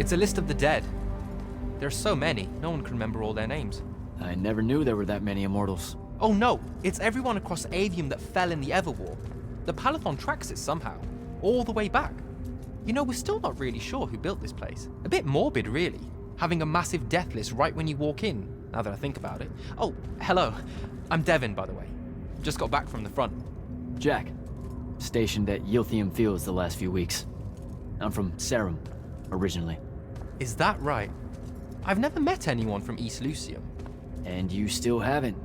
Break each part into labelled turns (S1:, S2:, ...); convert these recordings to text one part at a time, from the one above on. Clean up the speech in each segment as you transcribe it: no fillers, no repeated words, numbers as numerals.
S1: It's a list of the dead. There are so many, no one can remember all their names.
S2: I never knew there were that many Immortals.
S1: Oh no, it's everyone across Aveum that fell in the Everwar. The Palathon tracks it somehow, all the way back. You know, we're still not really sure who built this place. A bit morbid, really, having a massive death list right when you walk in, now that I think about it. Oh, hello. I'm Devin, by the way. Just got back from the front.
S2: Jack, stationed at Yilthium Fields the last few weeks. I'm from Sarum, originally.
S1: Is that right? I've never met anyone from East Lucium.
S2: And you still haven't.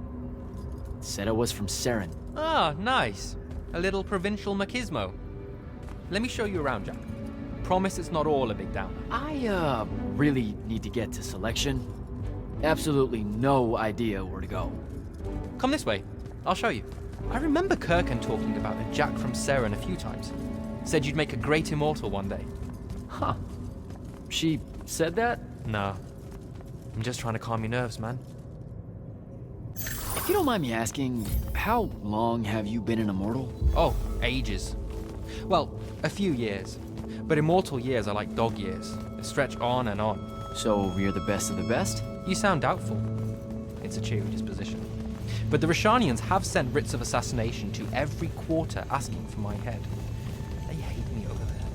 S2: Said I was from Saren.
S1: Ah, nice. A little provincial machismo. Let me show you around, Jack. Promise it's not all a big downer.
S2: I, really need to get to selection. Absolutely no idea where to go.
S1: Come this way. I'll show you. I remember Kirkan talking about a Jack from Saren a few times. Said you'd make a great immortal one day.
S2: Huh. She said that?
S1: No. I'm just trying to calm your nerves, man.
S2: If you don't mind me asking, how long have you been an immortal?
S1: Oh, ages. Well, a few years. But immortal years are like dog years. They stretch on and on.
S2: So you're the best of the best?
S1: You sound doubtful. It's a cheery disposition. But the Rashanians have sent writs of assassination to every quarter asking for my head. They hate me over there.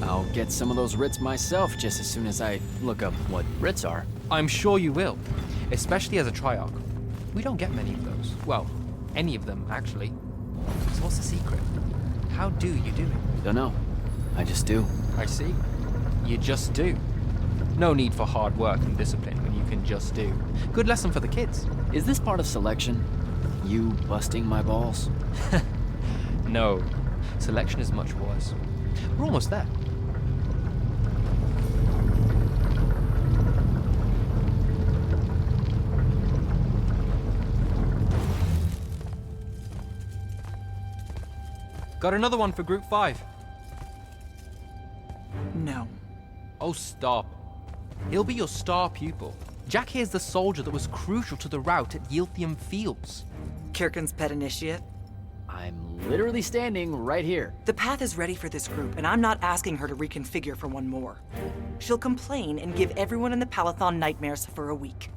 S2: I'll get some of those writs myself just as soon as I look up what writs are.
S1: I'm sure you will, especially as a Triarch. We don't get many of those. Well, any of them, actually. So what's the secret? How do you do it?
S2: Dunno. I just do.
S1: I see. You just do. No need for hard work and discipline when you can just do. Good lesson for the kids.
S2: Is this part of selection? You busting my balls?
S1: No. Selection is much worse. We're almost there. Got another one for Group 5.
S3: No.
S1: Oh, stop. He'll be your star pupil. Jack here's the soldier that was crucial to the rout at Yilthium Fields.
S3: Kirkan's pet initiate?
S2: I'm literally standing right here.
S3: The path is ready for this group, and I'm not asking her to reconfigure for one more. She'll complain and give everyone in the Palathon nightmares for a week.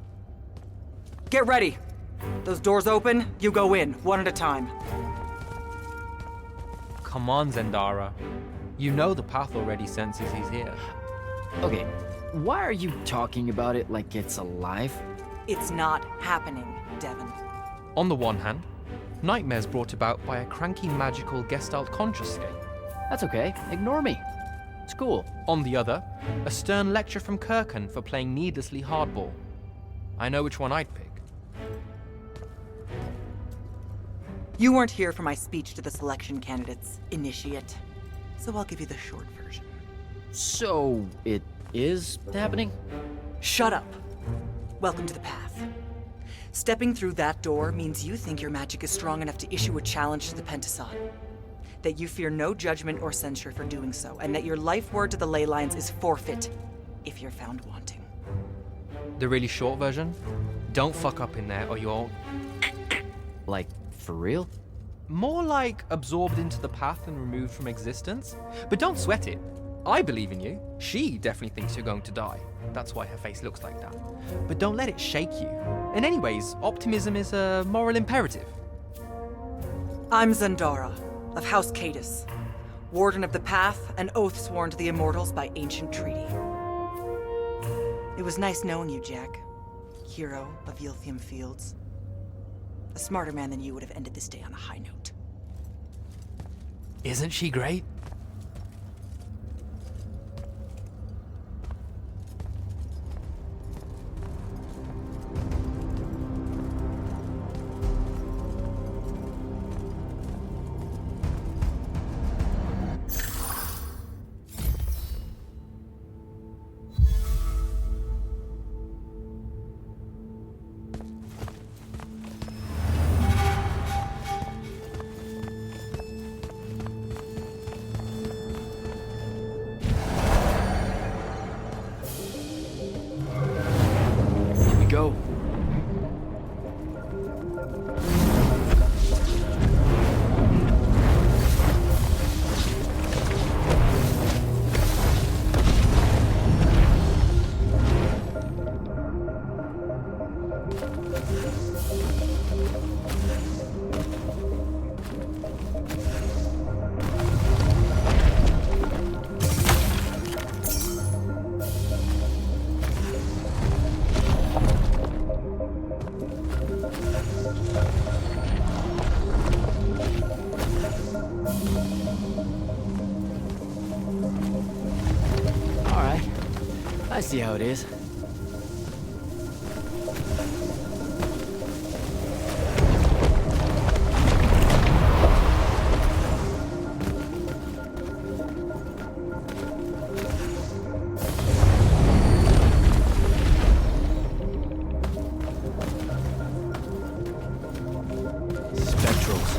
S3: Get ready! Those doors open, you go in, one at a time.
S1: Come on, Zendara. You know the path already senses he's here.
S2: Okay, Why are you talking about it like it's alive?
S3: It's not happening, Devon.
S1: On the one hand, nightmares brought about by a cranky magical Gestalt conscious state.
S2: That's okay. Ignore me. It's cool.
S1: On the other, a stern lecture from Kirkan for playing needlessly hardball. I know which one I'd pick.
S3: You weren't here for my speech to the selection candidates, initiate. So I'll give you the short version.
S2: So, it is happening?
S3: Shut up. Welcome to the path. Stepping through that door means you think your magic is strong enough to issue a challenge to the Pentasod. That you fear no judgment or censure for doing so, and that your life word to the ley lines is forfeit if you're found wanting.
S1: The really short version? Don't fuck up in there or you're
S2: Like, for real?
S1: more like absorbed into the path and removed from existence. But don't sweat it. I believe in you. She definitely thinks you're going to die. That's why her face looks like that. But don't let it shake you. And anyways, optimism is a moral imperative.
S3: I'm Zandara, of House Cadus, Warden of the Path, an oath sworn to the Immortals by ancient treaty. It was nice knowing you, Jack. Hero of Yilthium Fields. A smarter man than you would have ended this day on a high note.
S1: Isn't she great?
S2: Go. Alright. I see how it is. Spectrals.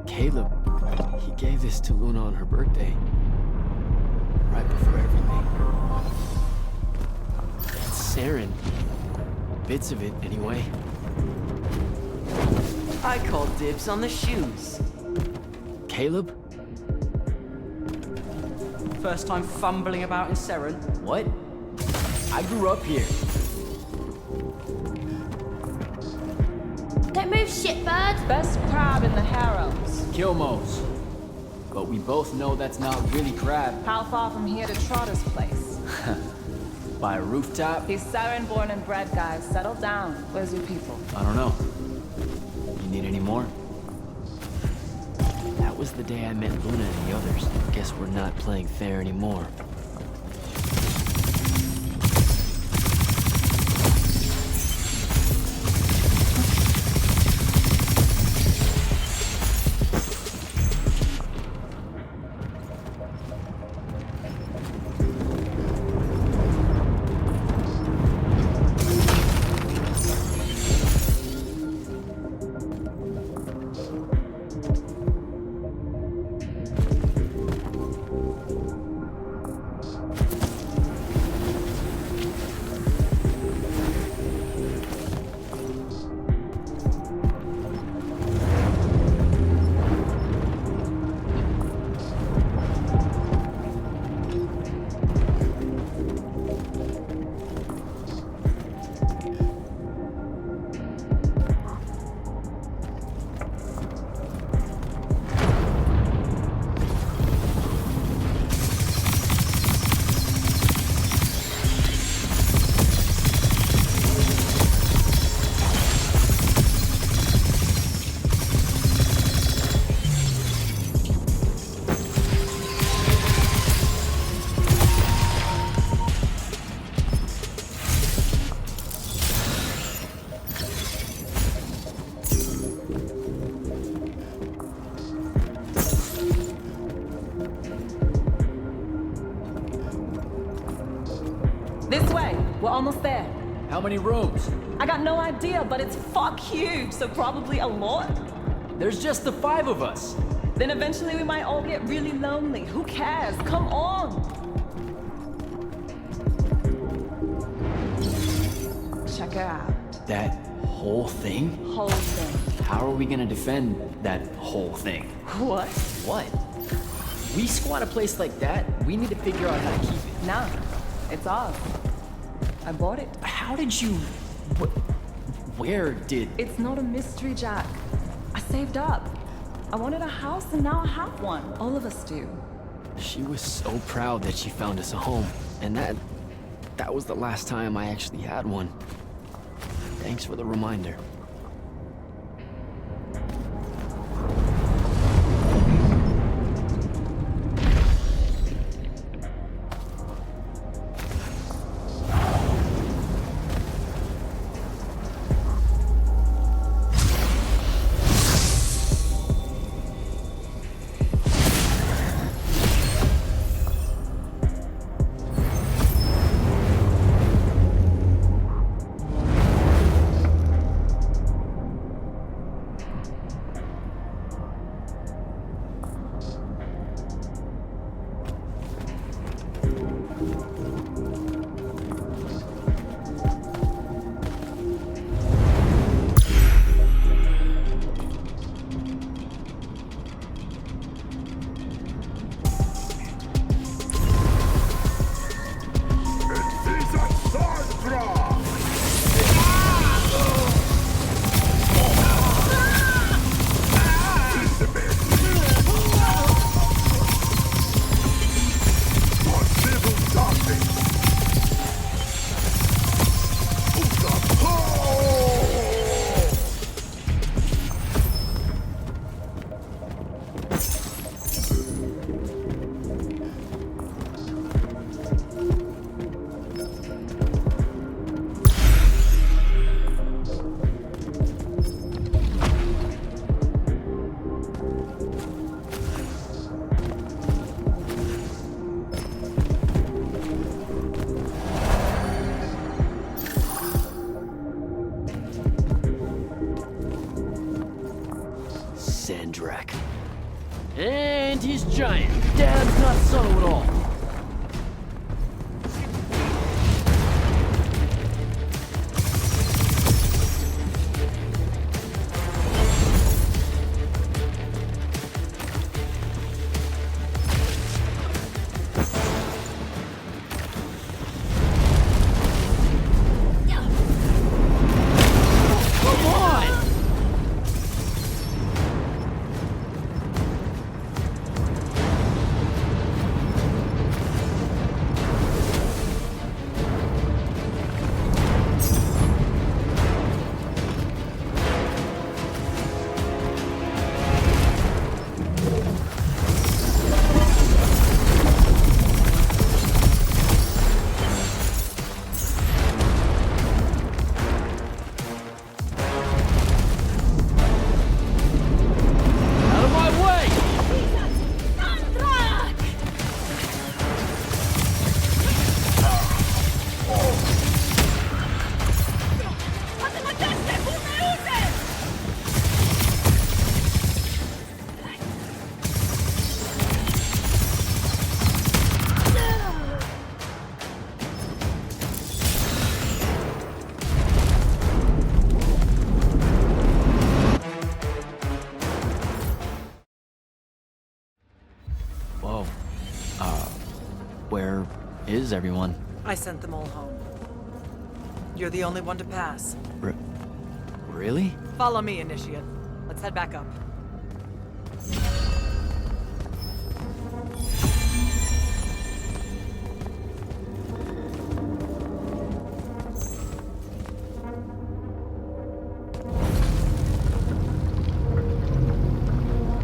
S2: Caleb, he gave this to Luna on her birthday. Right before everything. That's Saren. Bits of it, anyway.
S4: I call dibs on the shoes.
S2: Caleb?
S4: First time fumbling about in Saren.
S2: What? I grew up here.
S5: Don't move, shitbird!
S6: Best crab in the harems.
S2: Kilmos. But we both know that's not really crab.
S6: How far from here to Trotter's place?
S2: By a rooftop?
S6: He's Saren born and bred, guys. Settle down. Where's your people?
S2: I don't know. You need any more? That was the day I met Luna and the others. Guess we're not playing fair anymore.
S6: This way. We're almost there.
S2: How many rooms?
S6: I got no idea, but it's fuck huge, so probably a lot.
S2: There's just the 5 of us.
S6: Then eventually we might all get really lonely. Who cares? Come on! Check her out.
S2: That whole thing?
S6: Whole thing.
S2: How are we gonna defend that whole thing?
S6: What?
S2: What? We squat a place like that, we need to figure out how to keep it.
S6: Nah, it's ours. I bought it.
S2: How did you... Where did...
S6: It's not a mystery, Jack. I saved up. I wanted a house and now I have one. All of us do.
S2: She was so proud that she found us a home. And that was the last time I actually had one. Thanks for the reminder. Sandrakk. And he's giant. Dad's not subtle at all. Come on! Out of my way!
S6: Sandrakk!
S2: Whoa. Where is everyone?
S3: I sent them all home. You're the only one to pass.
S2: Really?
S3: Follow me, Initiate. Let's head back up.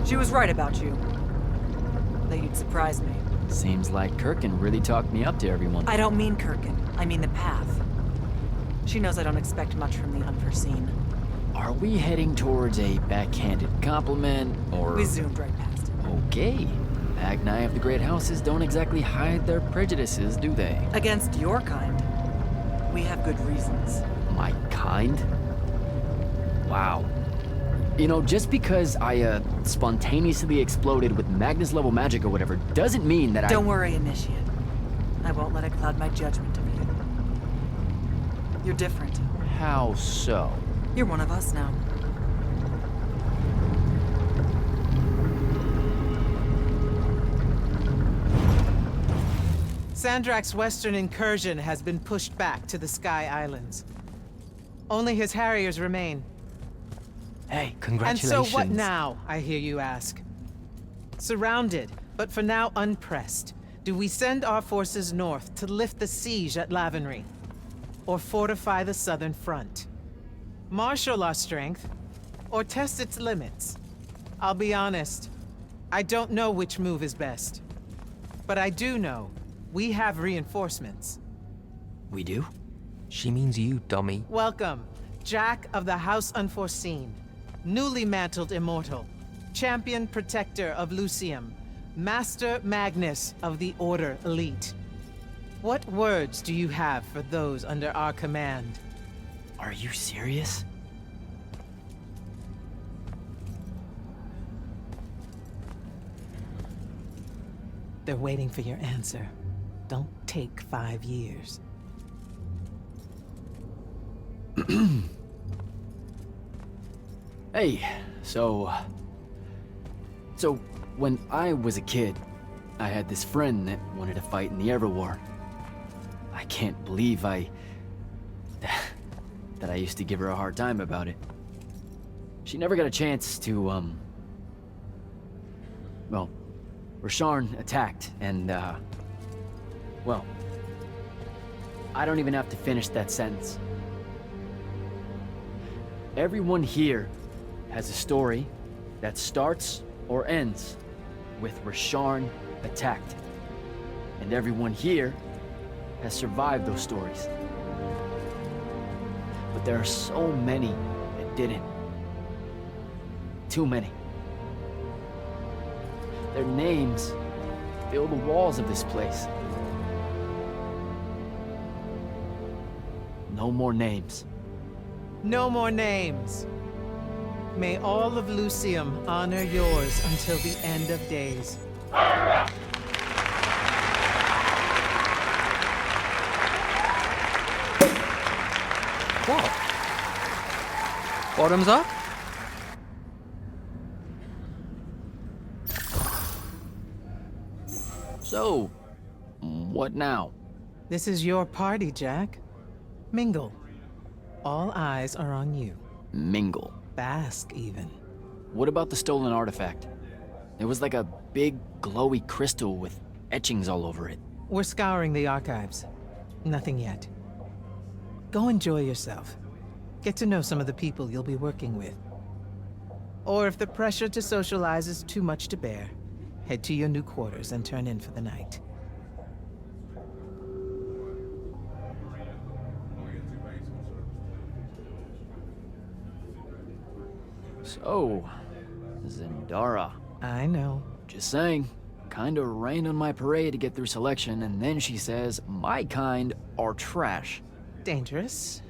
S3: She was right about you. That you'd surprise me.
S2: Seems like Kirkin really talked me up to everyone.
S3: I don't mean Kirkin. I mean the path. She knows I don't expect much from the unforeseen.
S2: Are we heading towards a backhanded compliment, or...
S3: We zoomed right past it.
S2: Okay. Agni of the Great Houses don't exactly hide their prejudices, do they?
S3: Against your kind. We have good reasons.
S2: My kind? Wow. You know, just because I, spontaneously exploded with Magnus-level magic or whatever, doesn't mean that
S3: Don't worry, Initiate. I won't let it cloud my judgment of you. You're different.
S2: How so?
S3: You're one of us now.
S5: Sandrakk's western incursion has been pushed back to the Sky Islands. Only his Harriers remain.
S2: Hey,
S1: Congratulations.
S5: And so what now, I hear you ask? Surrounded, but for now unpressed, do we send our forces north to lift the siege at Lavenry? Or fortify the southern front? Marshal our strength, or test its limits? I'll be honest, I don't know which move is best. But I do know we have reinforcements.
S2: We do?
S1: She means you, dummy.
S5: Welcome, Jack of the House Unforeseen, newly mantled Immortal, Champion Protector of Lucium, Master Magnus of the Order Elite. What words do you have for those under our command?
S2: Are you serious?
S5: They're waiting for your answer. Don't take 5 years.
S2: Hey, so when I was a kid, I had this friend that wanted to fight in the Everwar. I can't believe that I used to give her a hard time about it. She never got a chance to, well, Rasharn attacked, and, well, I don't even have to finish that sentence. Everyone here has a story that starts or ends with Rasharn attacked. And everyone here has survived those stories. But there are so many that didn't. Too many. Their names fill the walls of this place. No more names.
S5: No more names. May all of Lucium honor yours until the end of days.
S1: What? Bottoms up?
S2: So, what now?
S5: This is your party, Jack. Mingle. All eyes are on you.
S2: Mingle.
S5: Bask, even.
S2: What about the stolen artifact? It was like a big, glowy crystal with etchings all over it.
S5: We're scouring the archives. Nothing yet. Go enjoy yourself. Get to know some of the people you'll be working with. Or if the pressure to socialize is too much to bear, head to your new quarters and turn in for the night.
S2: So, Zendara.
S5: I know.
S2: Just saying. Kinda rained on my parade to get through selection, and then she says my kind are trash.
S5: Dangerous.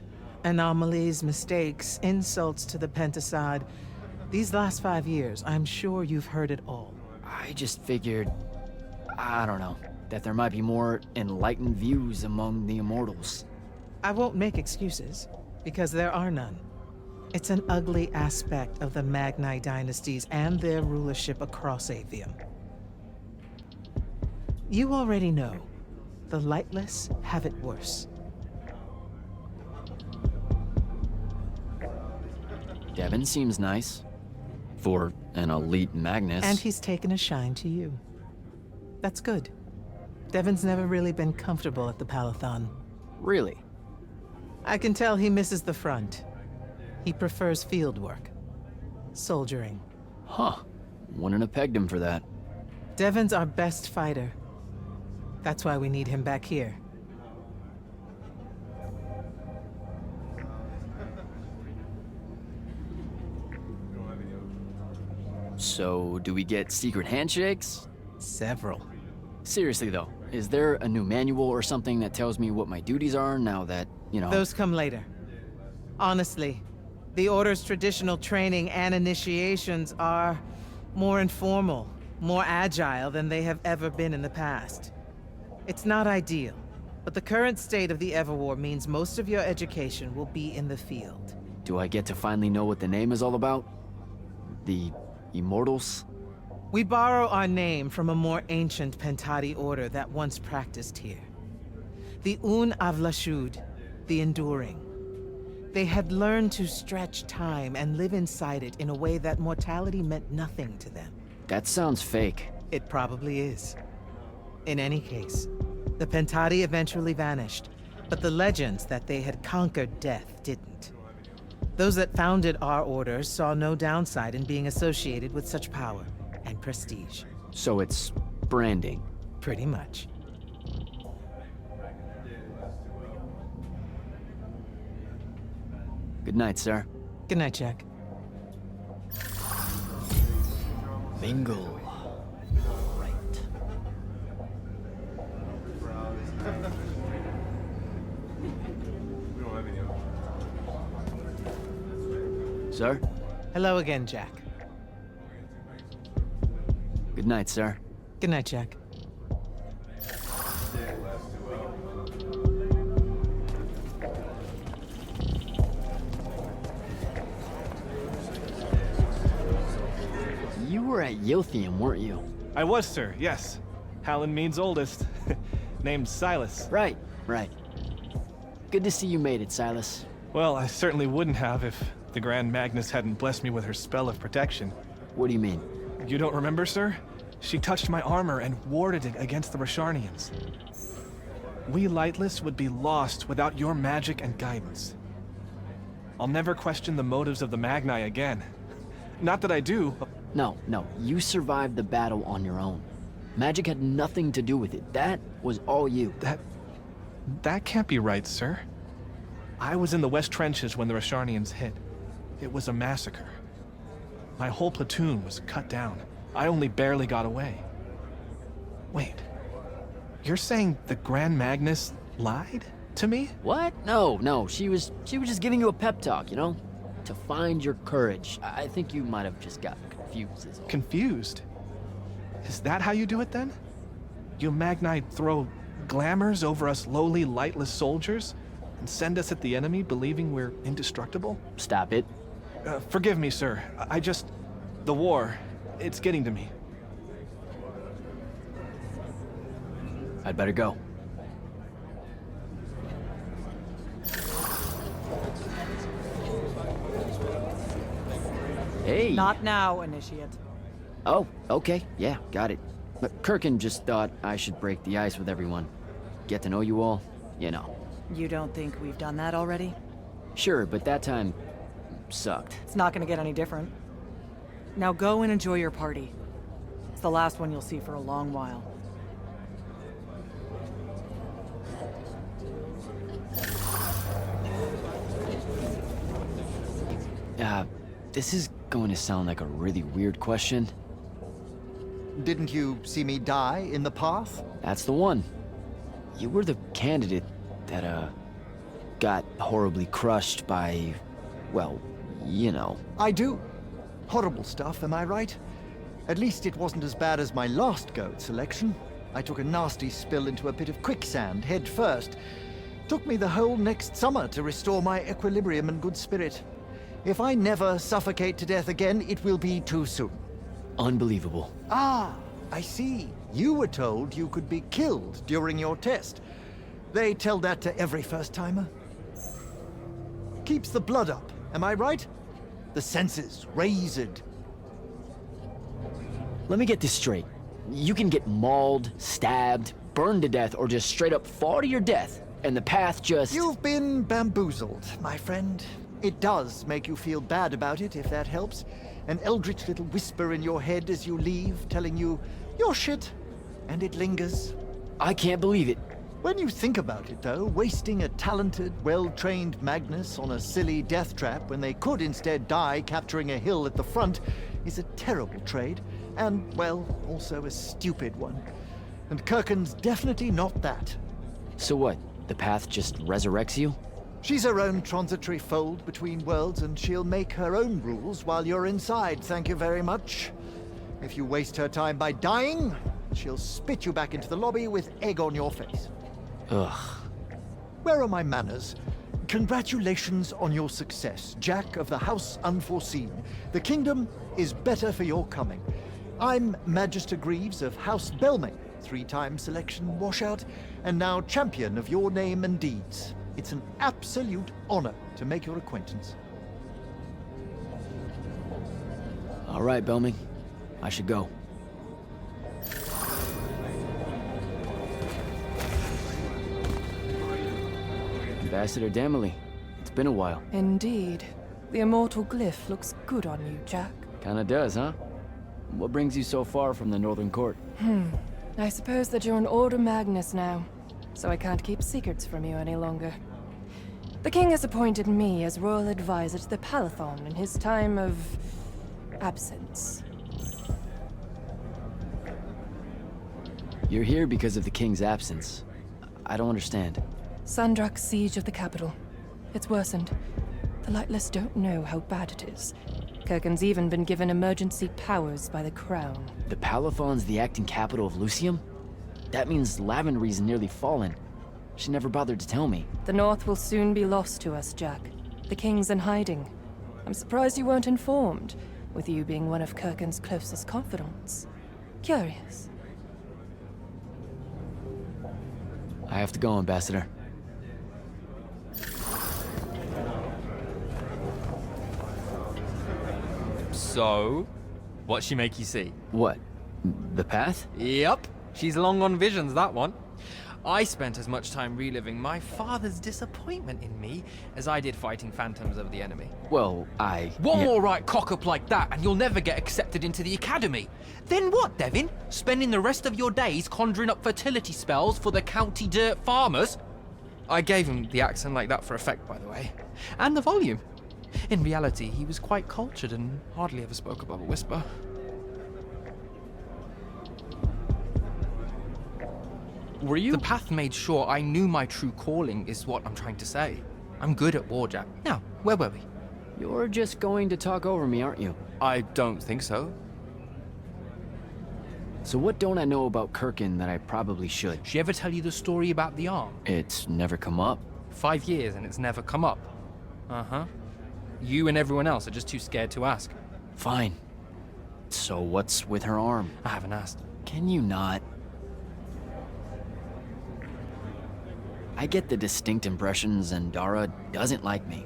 S5: Anomalies, mistakes, insults to the Pentasod. These last 5 years, I'm sure you've heard it all.
S2: I just figured, I don't know, that there might be more enlightened views among the Immortals.
S5: I won't make excuses, because there are none. It's an ugly aspect of the Magni dynasties and their rulership across Aveum. You already know, the lightless have it worse.
S2: Devin seems nice. For an elite Magnus.
S5: And he's taken a shine to you. That's good. Devin's never really been comfortable at the Palathon.
S2: Really?
S5: I can tell he misses the front. He prefers field work. Soldiering.
S2: Huh. Wouldn't have pegged him for that.
S5: Devin's our best fighter. That's why we need him back here.
S2: So, do we get secret handshakes?
S5: Several.
S2: Seriously though, is there a new manual or something that tells me what my duties are now that, you know...
S5: Those come later. Honestly, the Order's traditional training and initiations are more informal, more agile than they have ever been in the past. It's not ideal, but the current state of the Everwar means most of your education will be in the field.
S2: Do I get to finally know what the name is all about? The Immortals?
S5: We borrow our name from a more ancient Pentati order that once practiced here. The Un Avlashud, the Enduring. They had learned to stretch time and live inside it in a way that mortality meant nothing to them.
S2: That sounds fake.
S5: It probably is. In any case, the Pentati eventually vanished, but the legends that they had conquered death didn't. Those that founded our order saw no downside in being associated with such power and prestige.
S2: So it's branding.
S5: Pretty much.
S2: Good night, sir.
S5: Good night, Jack.
S2: Bingo. Right. Sir?
S5: Hello again, Jack.
S2: Good night, sir.
S5: Good night, Jack.
S2: You were at Yothium, weren't you?
S7: I was, sir, yes. Hallen means oldest. Named Silas.
S2: Right. Good to see you made it, Silas.
S7: Well, I certainly wouldn't have if the Grand Magnus hadn't blessed me with her spell of protection.
S2: What do you mean?
S7: You don't remember, sir? She touched my armor and warded it against the Rasharnians. We Lightless would be lost without your magic and guidance. I'll never question the motives of the Magni again. Not that I do.
S2: No, you survived the battle on your own. Magic had nothing to do with it. That was all you.
S7: That can't be right, sir. I was in the West Trenches when the Rasharnians hit. It was a massacre. My whole platoon was cut down. I only barely got away. Wait. You're saying the Grand Magnus lied to me?
S2: What? No. She was just giving you a pep talk, you know? To find your courage. I think you might have just gotten confused is all.
S7: Confused? Is that how you do it then? You Magni throw glamours over us lowly, lightless soldiers and send us at the enemy believing we're indestructible?
S2: Stop it.
S7: Forgive me, sir. The war, it's getting to me.
S2: I'd better go. Hey!
S3: Not now, Initiate.
S2: Oh, okay. Yeah, got it. But Kirkin just thought I should break the ice with everyone. Get to know you all, you know.
S3: You don't think we've done that already?
S2: Sure, but that time sucked.
S3: It's not gonna get any different. Now go and enjoy your party. It's the last one you'll see for a long while.
S2: This is going to sound like a really weird question.
S8: Didn't you see me die in the path?
S2: That's the one. You were the candidate that, got horribly crushed by, well, you know.
S8: I do. Horrible stuff, am I right? At least it wasn't as bad as my last go at selection. I took a nasty spill into a pit of quicksand head first. Took me the whole next summer to restore my equilibrium and good spirit. If I never suffocate to death again, it will be too soon.
S2: Unbelievable.
S8: Ah, I see. You were told you could be killed during your test. They tell that to every first-timer. Keeps the blood up, am I right? The senses raised.
S2: Let me get this straight. You can get mauled, stabbed, burned to death, or just straight up fall to your death, and the path just...
S8: You've been bamboozled, my friend. It does make you feel bad about it, if that helps. An eldritch little whisper in your head as you leave, telling you, you're shit. And it lingers.
S2: I can't believe it.
S8: When you think about it, though, wasting a talented, well-trained Magnus on a silly death trap when they could instead die capturing a hill at the front is a terrible trade. And, well, also a stupid one. And Kirkin's definitely not that.
S2: So what? The path just resurrects you?
S8: She's her own transitory fold between worlds, and she'll make her own rules while you're inside, thank you very much. If you waste her time by dying, she'll spit you back into the lobby with egg on your face.
S2: Ugh.
S8: Where are my manners? Congratulations on your success, Jack of the House Unforeseen. The kingdom is better for your coming. I'm Magister Greaves of House Belmay, 3-time selection washout, and now champion of your name and deeds. It's an absolute honor to make your acquaintance.
S2: All right, Belming. I should go. Ambassador Damley, it's been a while.
S9: Indeed. The immortal glyph looks good on you, Jack.
S2: Kinda does, huh? What brings you so far from the Northern Court?
S9: I suppose that you're an Order Magnus now, so I can't keep secrets from you any longer. The king has appointed me as royal advisor to the Palathon in his time of absence.
S2: You're here because of the king's absence. I don't understand.
S9: Sandrakk's siege of the capital. It's worsened. The Lightless don't know how bad it is. Kirkin's even been given emergency powers by the crown.
S2: The Palathon's the acting capital of Lucium? That means Lavendry's nearly fallen. She never bothered to tell me.
S9: The North will soon be lost to us, Jack. The king's in hiding. I'm surprised you weren't informed, with you being one of Kirkin's closest confidants. Curious.
S2: I have to go, Ambassador.
S1: So, what'd she make you see?
S2: What? The path?
S1: Yup, she's long on visions, that one. I spent as much time reliving my father's disappointment in me as I did fighting phantoms of the enemy.
S2: Well,
S1: One
S2: yeah.
S1: more right cock-up like that and you'll never get accepted into the academy. Then what, Devin? Spending the rest of your days conjuring up fertility spells for the county dirt farmers? I gave him the accent like that for effect, by the way. And the volume. In reality, he was quite cultured and hardly ever spoke above a whisper.
S2: Were you?
S1: The path made sure I knew my true calling is what I'm trying to say. I'm good at war, Jack. Now, where were we?
S2: You're just going to talk over me, aren't you?
S1: I don't think so.
S2: So what don't I know about Kirkin that I probably should?
S1: She ever tell you the story about the arm?
S2: It's never come up.
S1: 5 years and it's never come up. Uh-huh. You and everyone else are just too scared to ask.
S2: Fine. So what's with her arm?
S1: I haven't asked.
S2: Can you not? I get the distinct impression Zendara doesn't like me.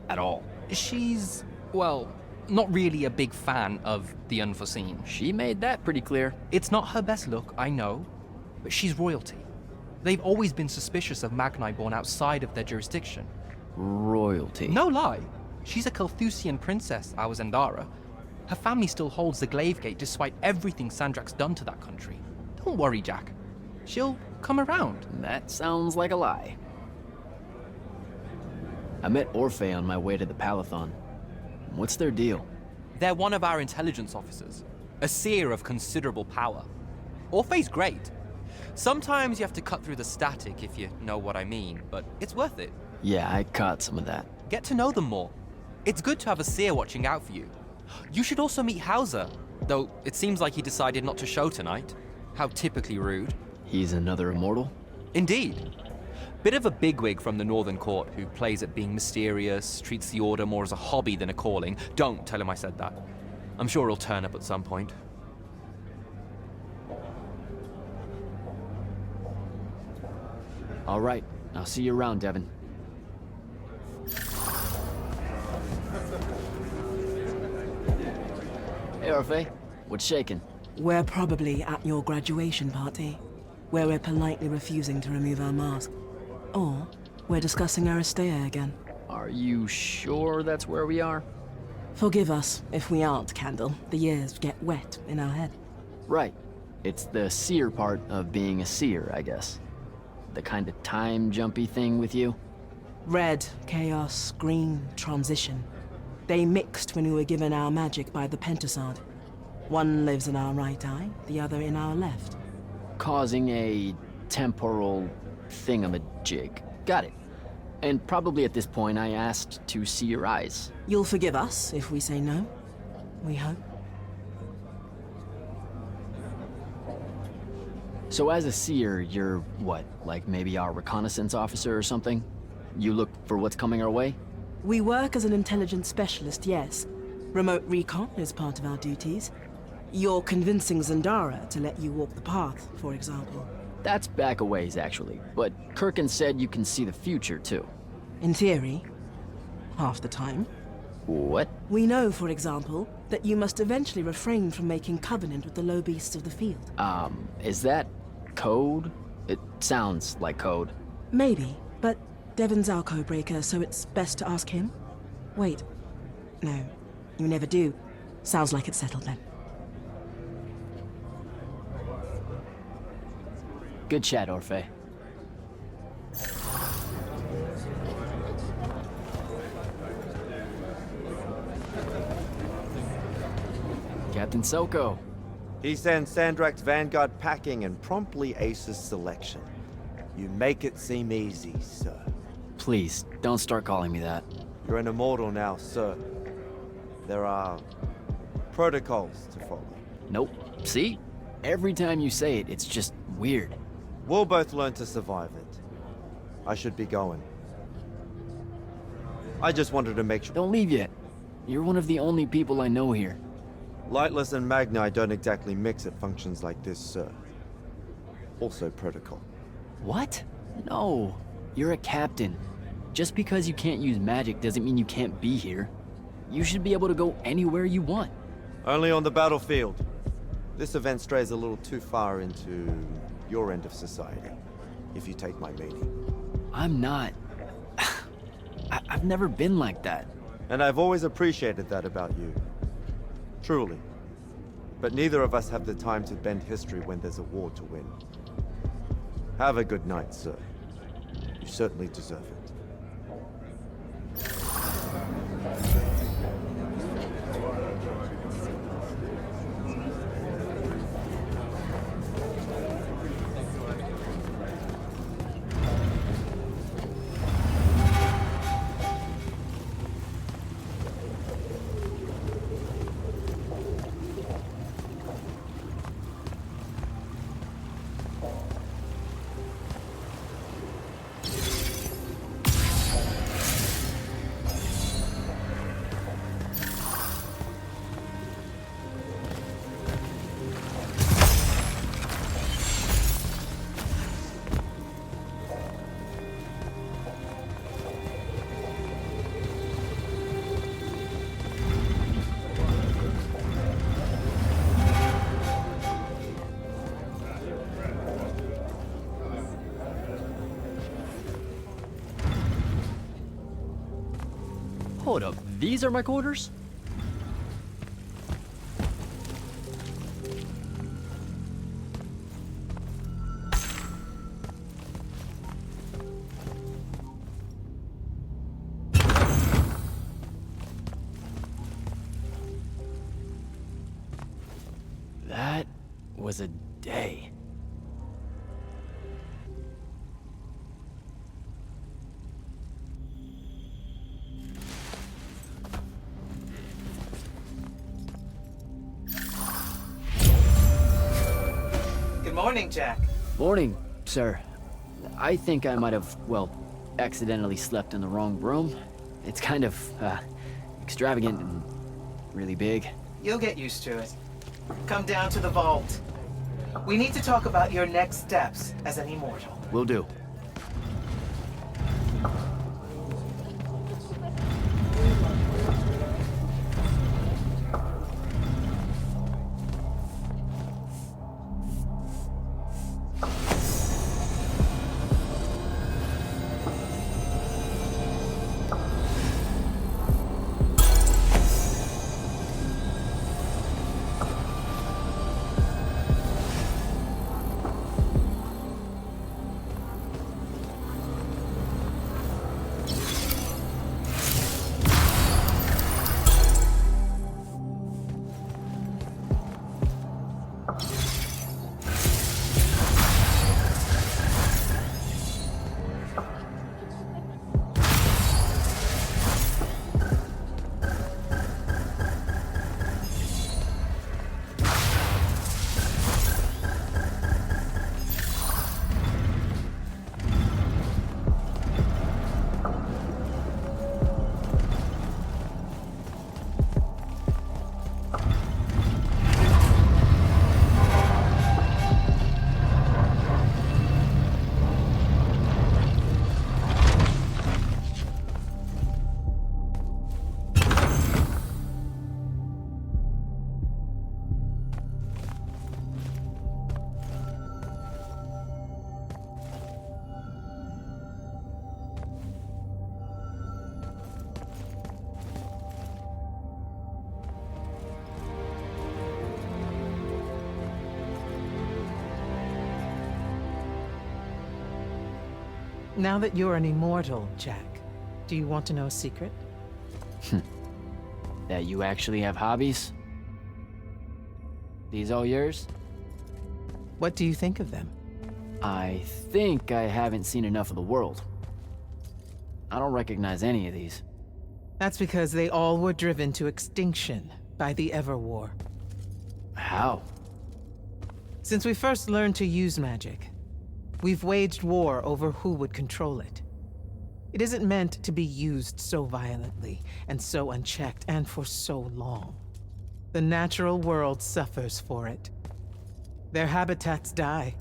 S2: At all.
S1: She's, well, not really a big fan of the unforeseen.
S2: She made that pretty clear.
S1: It's not her best look, I know, but she's royalty. They've always been suspicious of Magni born outside of their jurisdiction.
S2: Royalty.
S1: No lie. She's a Kelthusian princess, our Zendara. Her family still holds the Glaive Gate despite everything Sandrakk's done to that country. Don't worry, Jack. She'll come around.
S2: That sounds like a lie. I met Orphe on my way to the Palathon. What's their deal?
S1: They're one of our intelligence officers. A seer of considerable power. Orphe's great. Sometimes you have to cut through the static if you know what I mean, but it's worth it.
S2: Yeah, I caught some of that.
S1: Get to know them more. It's good to have a seer watching out for you. You should also meet Hauser, though it seems like he decided not to show tonight. How typically rude.
S2: He's another immortal?
S1: Indeed. Bit of a bigwig from the Northern Court who plays at being mysterious, treats the Order more as a hobby than a calling. Don't tell him I said that. I'm sure he'll turn up at some point.
S2: All right, I'll see you around, Devin. Hey, Orphe. What's shaking?
S10: We're probably at your graduation party, where we're politely refusing to remove our mask. Or we're discussing Aristea again.
S2: Are you sure that's where we are?
S10: Forgive us if we aren't, Candle. The years get wet in our head.
S2: Right. It's the seer part of being a seer, I guess. The kind of time-jumpy thing with you?
S10: Red, chaos, green, transition. They mixed when we were given our magic by the Pentasod. One lives in our right eye, the other in our left.
S2: causing a temporal thingamajig. Got it. And probably at this point I asked to see your eyes.
S10: You'll forgive us if we say no. We hope.
S2: So as a seer, you're what, like maybe our reconnaissance officer or something? You look for what's coming our way?
S10: We work as an intelligence specialist, yes. Remote recon is part of our duties. You're convincing Zandara to let you walk the path, for example.
S2: That's back a ways, actually. But Kirkin said you can see the future, too.
S10: In theory, half the time.
S2: What?
S10: We know, for example, that you must eventually refrain from making covenant with the low beasts of the field.
S2: Is that code? It sounds like code.
S10: Maybe, but Devon's our codebreaker, so it's best to ask him. Wait. No, you never do. Sounds like it's settled then.
S2: Good chat, Orphe. Captain Soko.
S11: He sends Sandrakk's vanguard packing and promptly aces selection. You make it seem easy, sir.
S2: Please, don't start calling me that.
S11: You're an immortal now, sir. There are protocols to follow.
S2: Nope. See? Every time you say it, it's just weird.
S11: We'll both learn to survive it. I should be going. I just wanted to make sure.
S2: Don't leave yet. You're one of the only people I know here.
S11: Lightless and Magni don't exactly mix at functions like this, sir. Also protocol.
S2: What? No. You're a captain. Just because you can't use magic doesn't mean you can't be here. You should be able to go anywhere you want.
S11: Only on the battlefield. This event strays a little too far into your end of society, if you take my meaning.
S2: I'm not. I've never been like that.
S11: And I've always appreciated that about you. Truly. But neither of us have the time to bend history when there's a war to win. Have a good night, sir. You certainly deserve it.
S2: Hold up, these are my quarters? That was a day.
S5: Morning, Jack.
S2: Morning, sir. I think I might have, well, accidentally slept in the wrong room. It's kind of, extravagant and really big.
S5: You'll get used to it. Come down to the vault. We need to talk about your next steps as an immortal.
S2: Will do.
S5: Now that you're an immortal, Jack, do you want to know a secret?
S2: That you actually have hobbies? These all yours?
S5: What do you think of them?
S2: I think I haven't seen enough of the world. I don't recognize any of these.
S5: That's because they all were driven to extinction by the Everwar.
S2: How?
S5: Since we first learned to use magic, we've waged war over who would control it. It isn't meant to be used so violently and so unchecked and for so long. The natural world suffers for it. Their habitats die.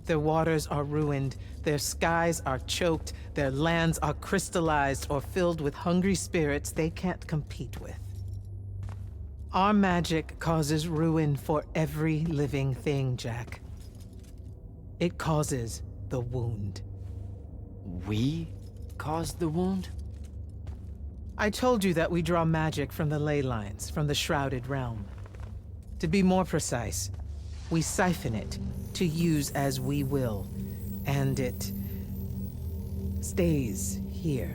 S5: Their waters are ruined, their skies are choked, their lands are crystallized or filled with hungry spirits they can't compete with. Our magic causes ruin for every living thing, Jack. It causes the wound.
S2: We caused the wound?
S5: I told you that we draw magic from the ley lines, from the Shrouded Realm. To be more precise, we siphon it to use as we will, and it stays here.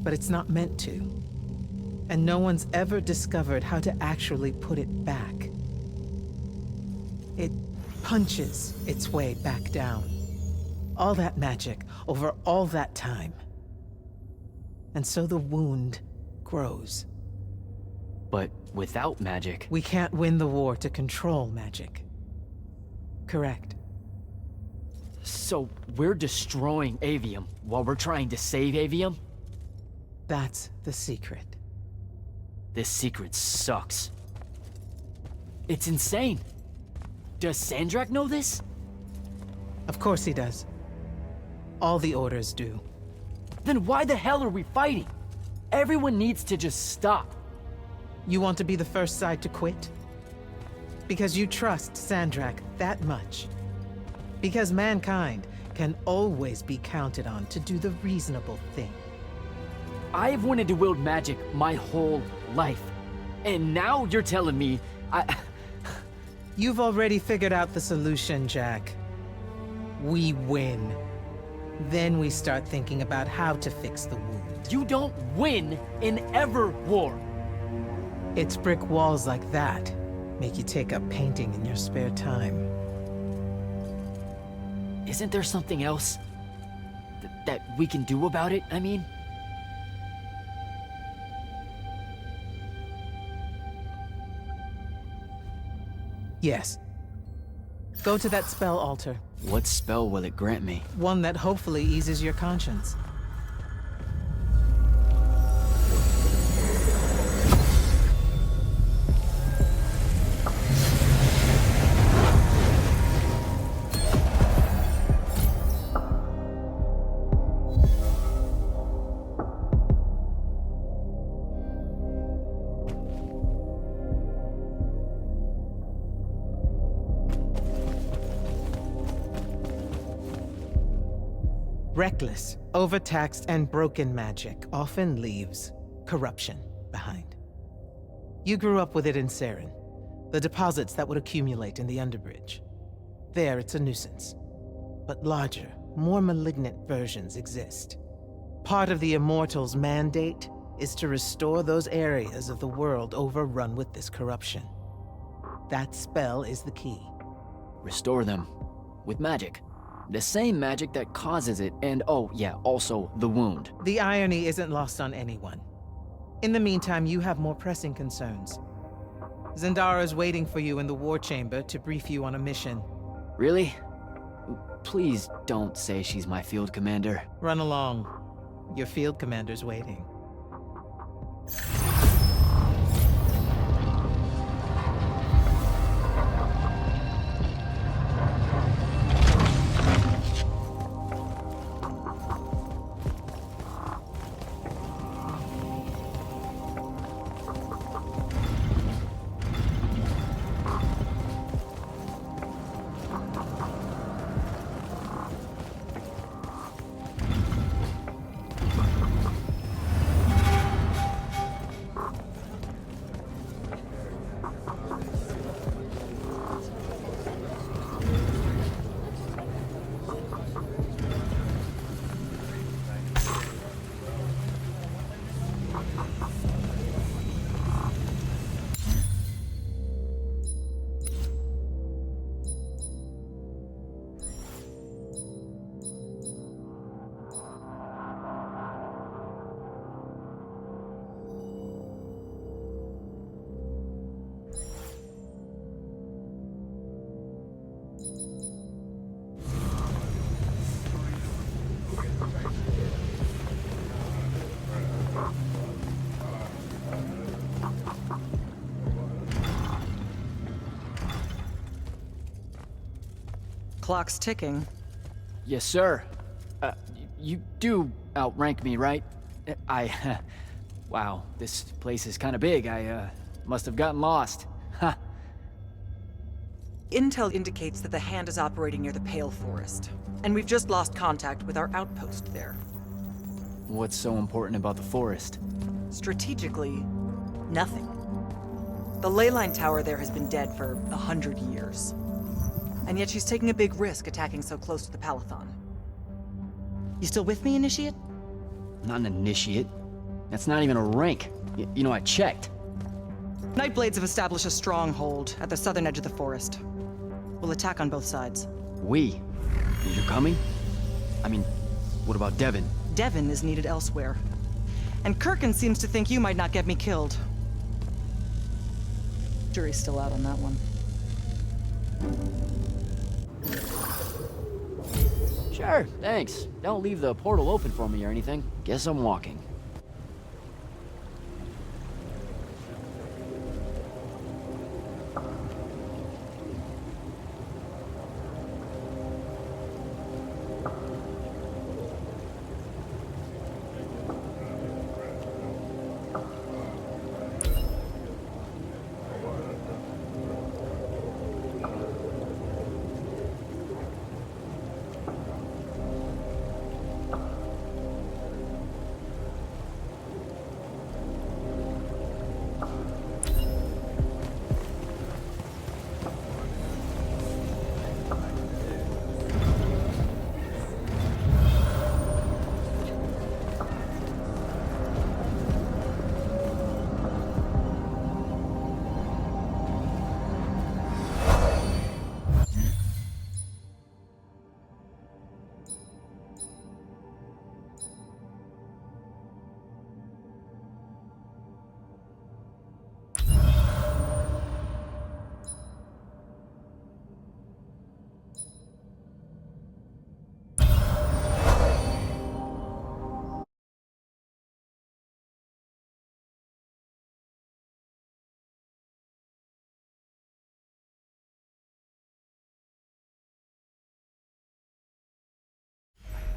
S5: But it's not meant to. And no one's ever discovered how to actually put it back. It punches its way back down. All that magic over all that time. And so the wound grows.
S2: But without magic...
S5: We can't win the war to control magic. Correct.
S2: So we're destroying Aveum while we're trying to save Aveum?
S5: That's the secret.
S2: This secret sucks. It's insane. Does Sandrakk know this?
S5: Of course he does. All the orders do.
S2: Then why the hell are we fighting? Everyone needs to just stop.
S5: You want to be the first side to quit? Because you trust Sandrakk that much. Because mankind can always be counted on to do the reasonable thing.
S2: I've wanted to wield magic my whole life. And now you're telling me
S5: You've already figured out the solution, Jack. We win. Then we start thinking about how to fix the wound.
S2: You don't win in ever war.
S5: It's brick walls like that make you take up painting in your spare time.
S2: Isn't there something else that we can do about it, I mean?
S5: Yes. Go to that spell altar.
S2: What spell will it grant me?
S5: One that hopefully eases your conscience. Reckless, overtaxed, and broken magic often leaves corruption behind. You grew up with it in Saren, the deposits that would accumulate in the Underbridge. There, it's a nuisance. But larger, more malignant versions exist. Part of the Immortals' mandate is to restore those areas of the world overrun with this corruption. That spell is the key.
S2: Restore them. With magic. The same magic that causes it, and oh yeah, also the wound.
S5: The irony isn't lost on anyone. In the meantime, you have more pressing concerns. Zendara's waiting for you in the war chamber to brief you on a mission.
S2: Really? Please don't say she's my field commander.
S5: Run along. Your field commander's waiting.
S3: Clock's ticking.
S2: Yes, sir. You do outrank me, right? Wow, this place is kind of big. I must have gotten lost. Ha!
S3: Intel indicates that the Hand is operating near the Pale Forest, and we've just lost contact with our outpost there.
S2: What's so important about the forest?
S3: Strategically, nothing. The ley line tower there has been dead for 100 years. And yet she's taking a big risk attacking so close to the Palathon. You still with me, Initiate?
S2: Not an initiate. That's not even a rank. You know, I checked.
S3: Nightblades have established a stronghold at the southern edge of the forest. We'll attack on both sides.
S2: We? You're coming? I mean, what about Devon?
S3: Devon is needed elsewhere. And Kirkin seems to think you might not get me killed. Jury's still out on that one.
S2: Sure, thanks. Don't leave the portal open for me or anything. Guess I'm walking.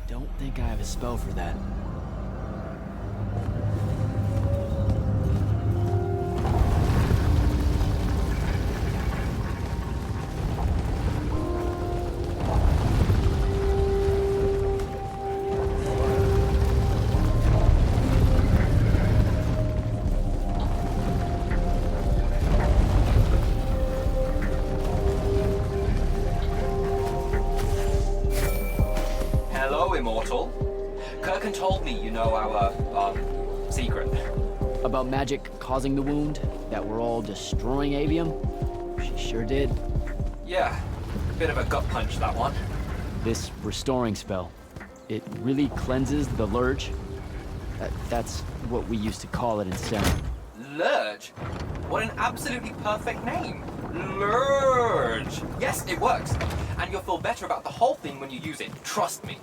S2: Don't think I have a spell for that.
S1: Immortal. Kirkin told me you know our, secret.
S2: About magic causing the wound? That we're all destroying Aveum? She sure did.
S1: Yeah, bit of a gut punch, that one.
S2: This restoring spell, it really cleanses the Lurge? That's what we used to call it in Sandrakk.
S1: Lurge? What an absolutely perfect name. Lurge. Yes, it works. And you'll feel better about the whole thing when you use it. Trust me.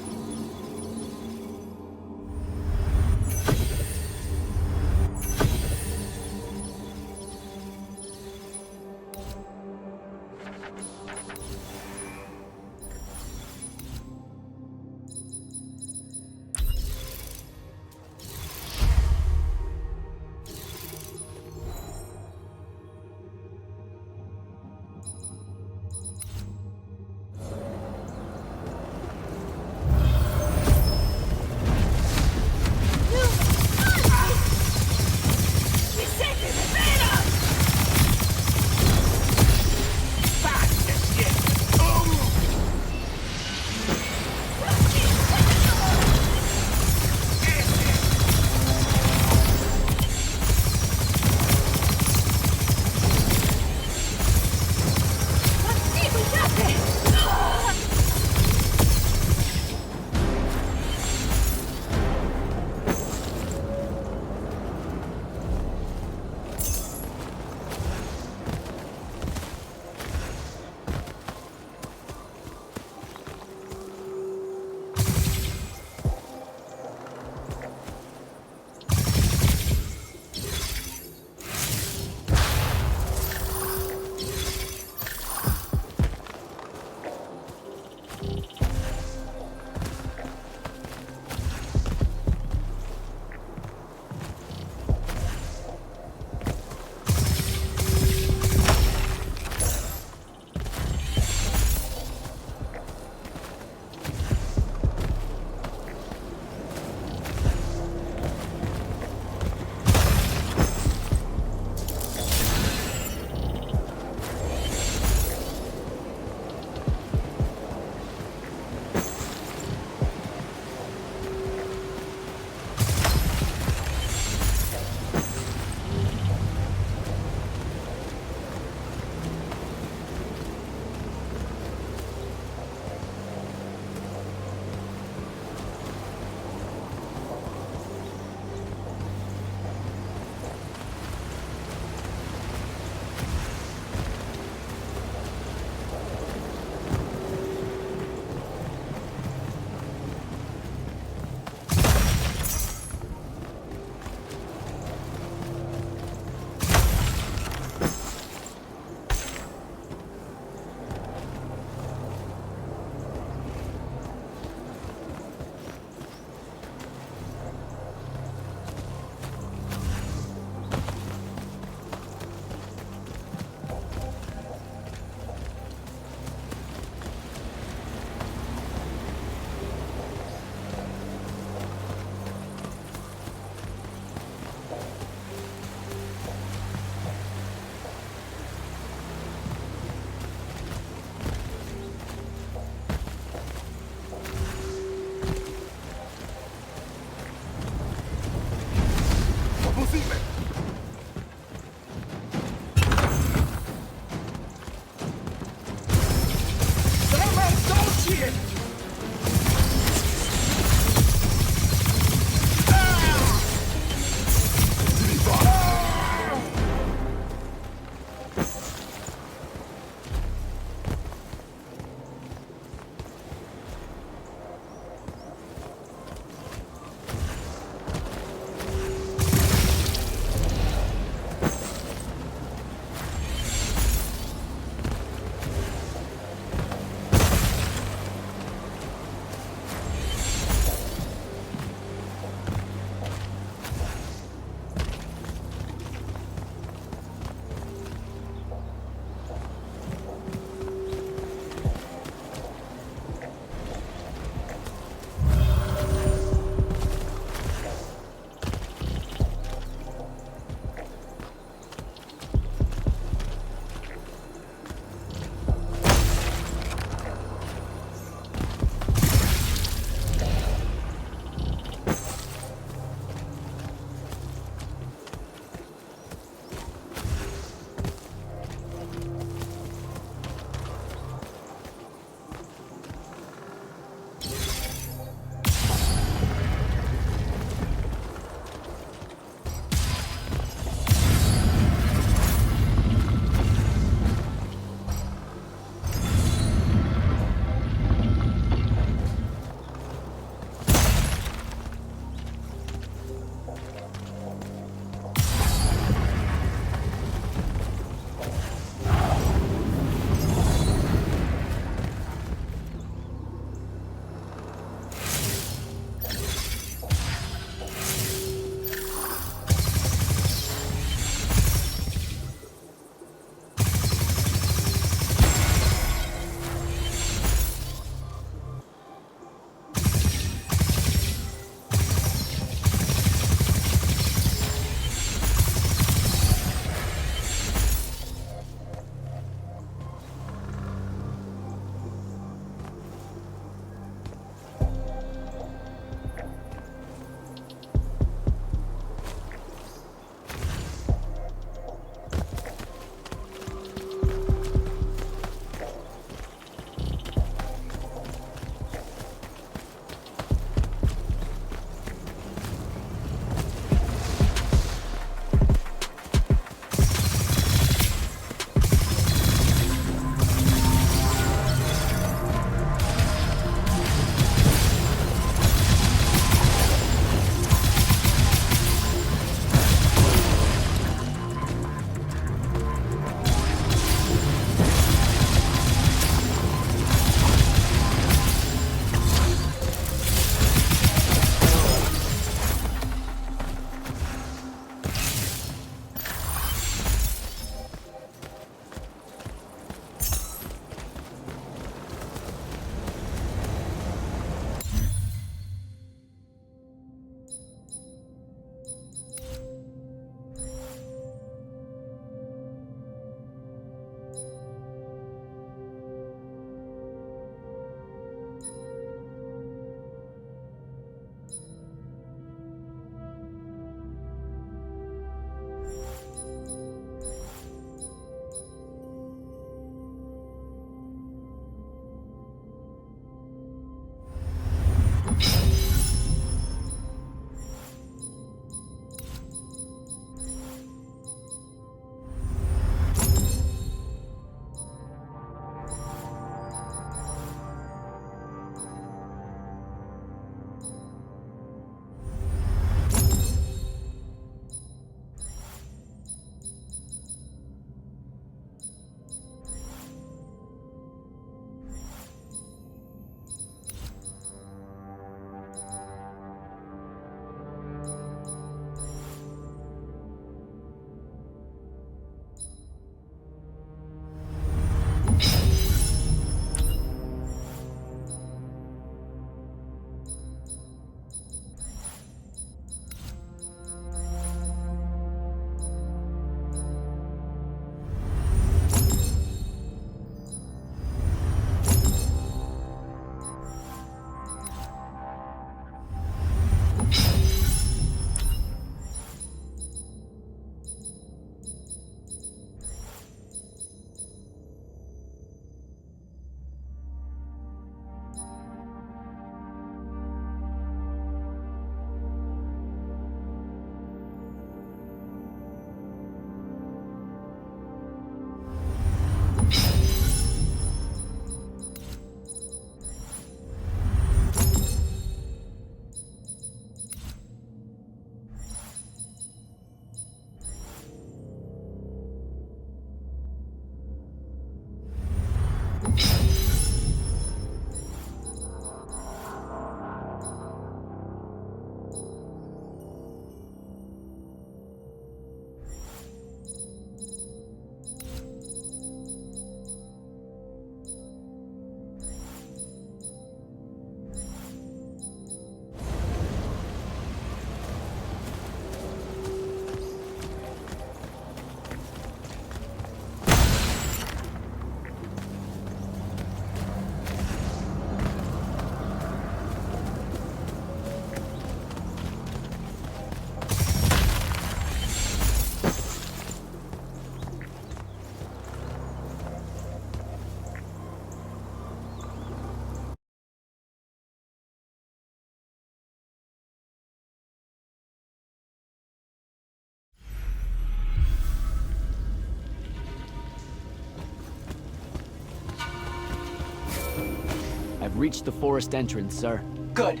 S2: I've reached the forest entrance, sir.
S3: Good.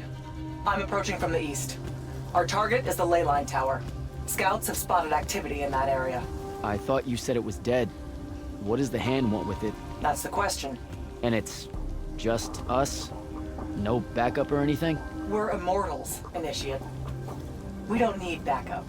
S3: I'm approaching from the east. Our target is the ley line tower. Scouts have spotted activity in that area.
S2: I thought you said it was dead. What does the hand want with it?
S3: That's the question.
S2: And it's just us? No backup or anything?
S3: We're Immortals, Initiate. We don't need backup.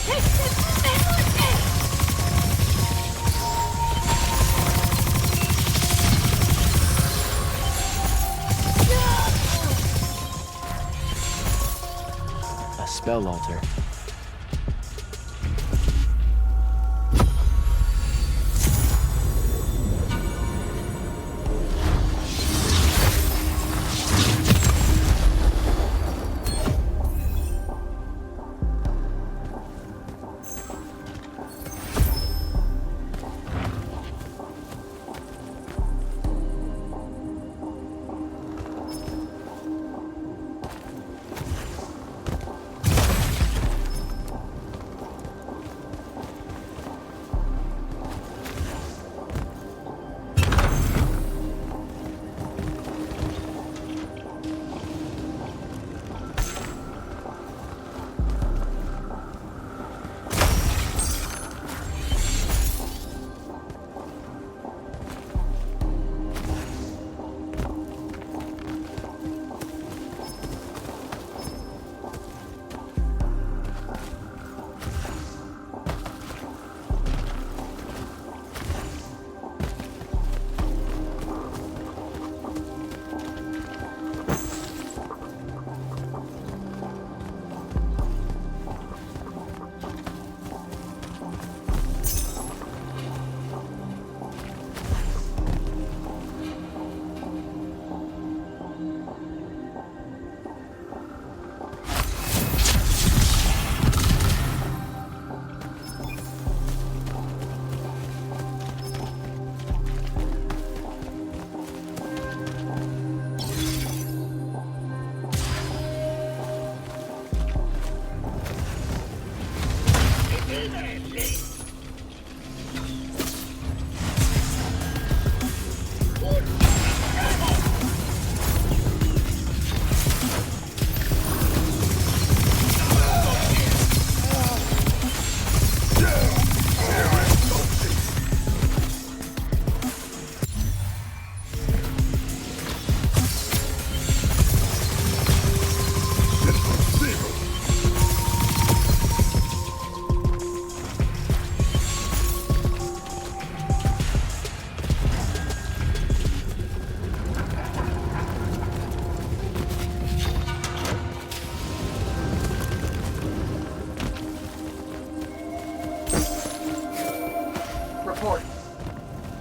S2: A spell altar.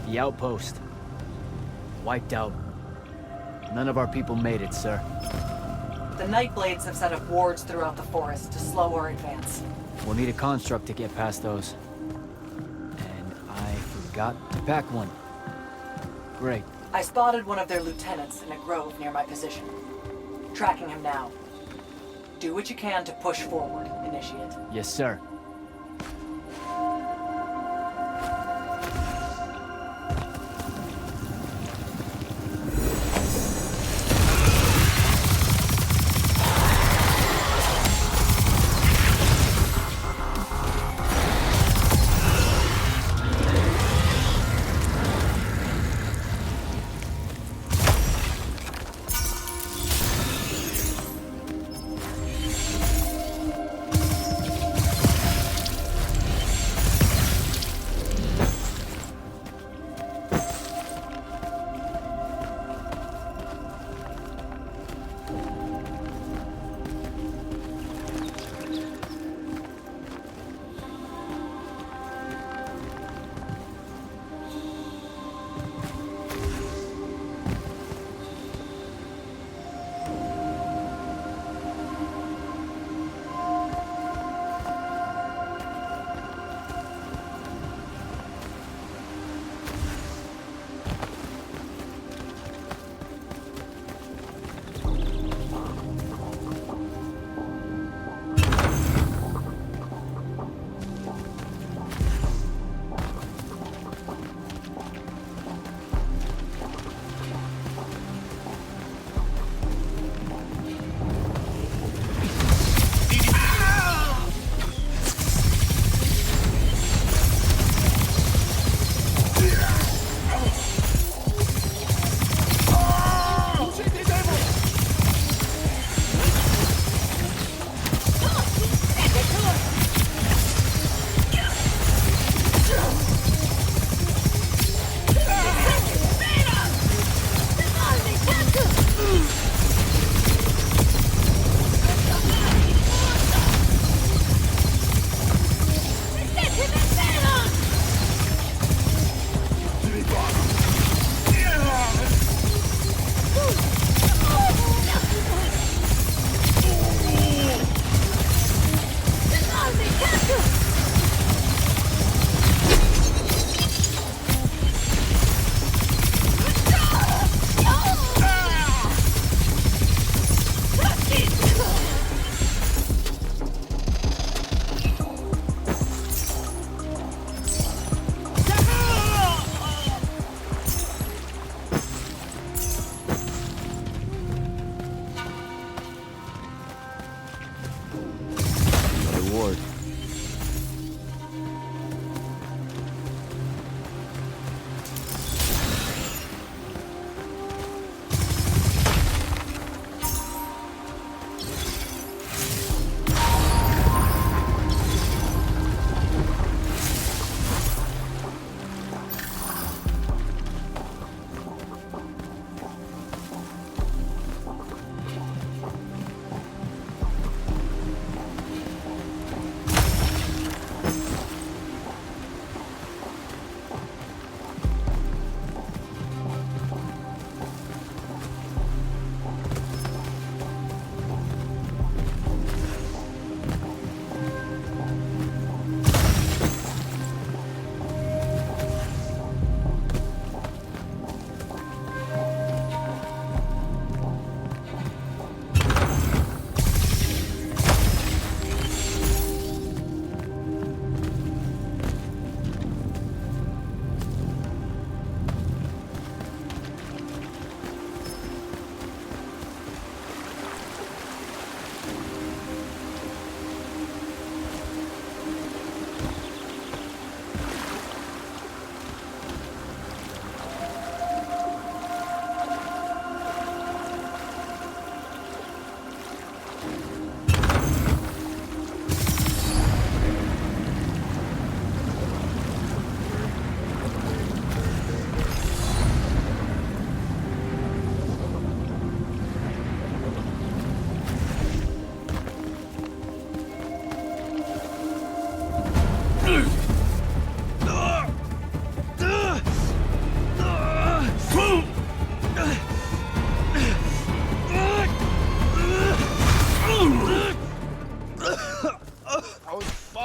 S2: The outpost. Wiped out. None of our people made it, sir.
S3: The Nightblades have set up wards throughout the forest to slow our advance.
S2: We'll need a construct to get past those. And I forgot to pack one. Great.
S3: I spotted one of their lieutenants in a grove near my position. Tracking him now. Do what you can to push forward, Initiate.
S2: Yes, sir.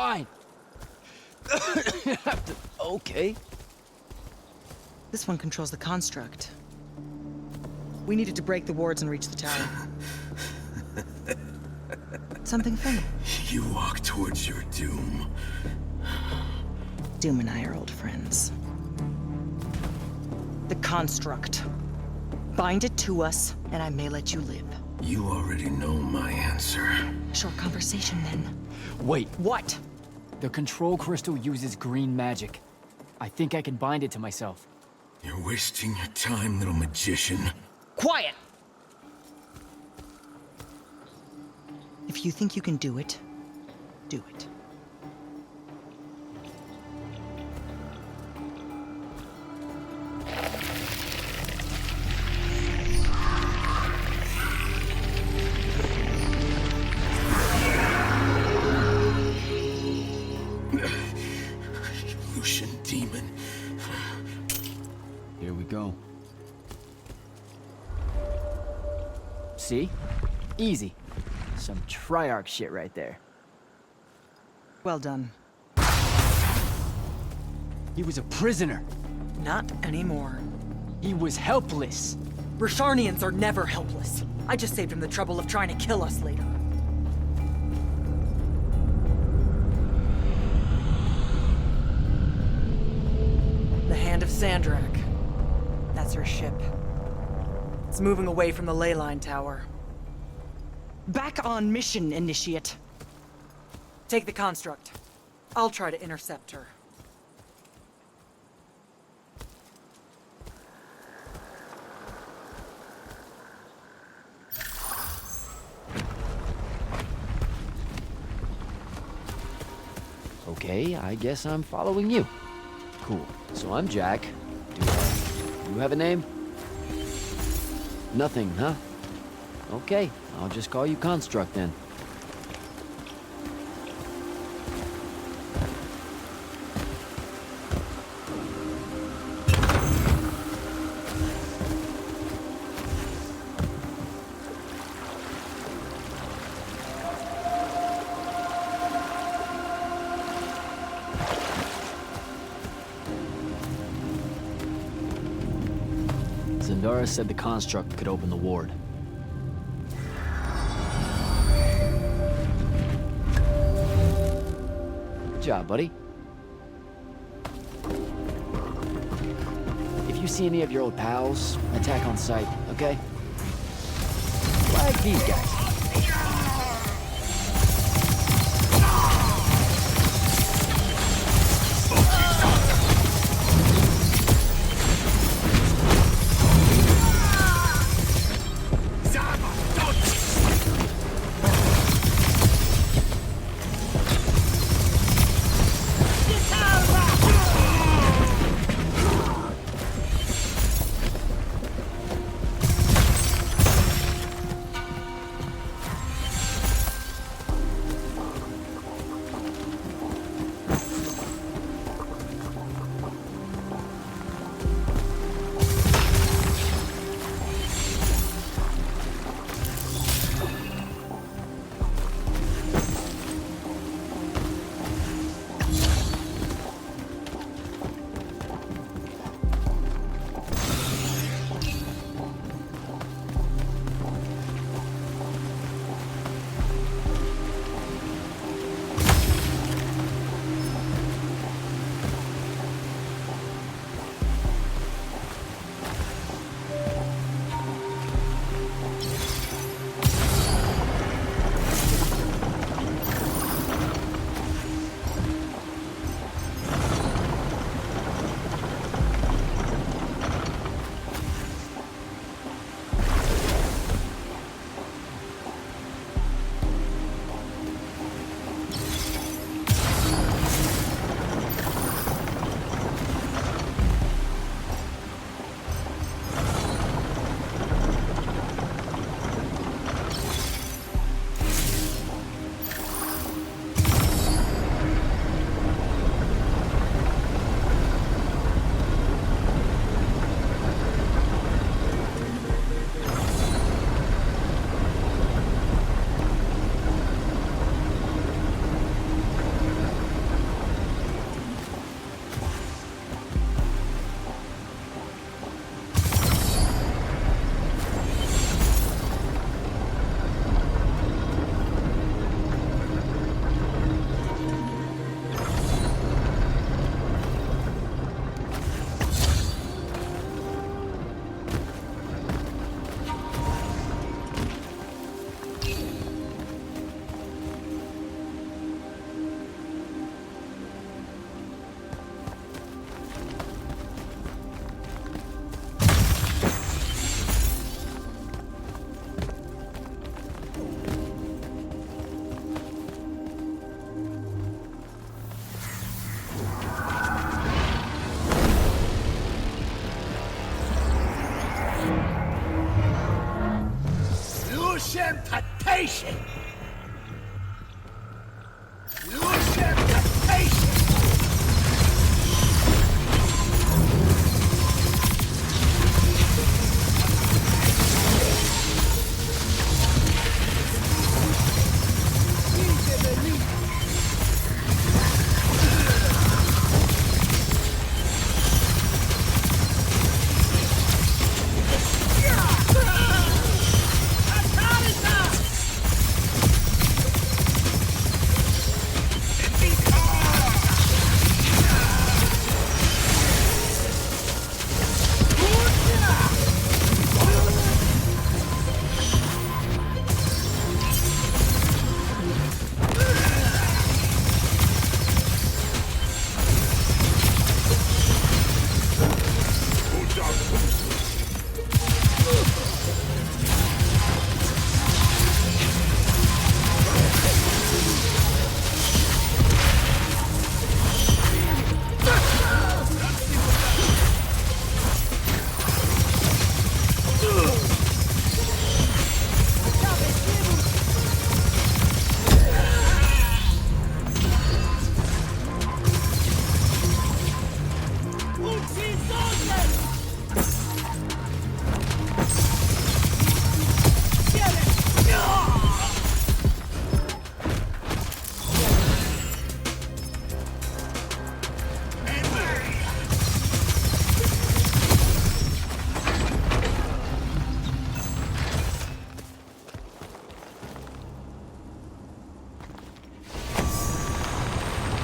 S2: fine. Okay.
S3: This one controls the construct. We needed to break the wards and reach the tower. Something funny.
S12: You walk towards your doom.
S3: Doom and I are old friends. The construct. Bind it to us, and I may let you live.
S12: You already know my answer.
S3: Short conversation, then.
S2: Wait,
S3: What?
S2: the control crystal uses green magic. I think I can bind it to myself.
S12: You're wasting your time, little magician.
S3: Quiet! If you think you can do it, do it.
S12: Lucian demon.
S2: Here we go. See? Easy. Some Triarch shit right there.
S3: Well done.
S2: He was a prisoner.
S3: Not anymore.
S2: He was helpless.
S3: Rasharnians are never helpless. I just saved him the trouble of trying to kill us later. The Hand of Sandrakk. That's her ship. It's moving away from the ley line tower. Back on mission, Initiate. Take the construct. I'll try to intercept her.
S2: Okay, I guess I'm following you. Cool. So I'm Jack. Do you have a name? Nothing, huh? Okay, I'll just call you Construct then. Zendara said the construct could open the ward. Good job, buddy. If you see any of your old pals, attack on sight, okay? Like these guys.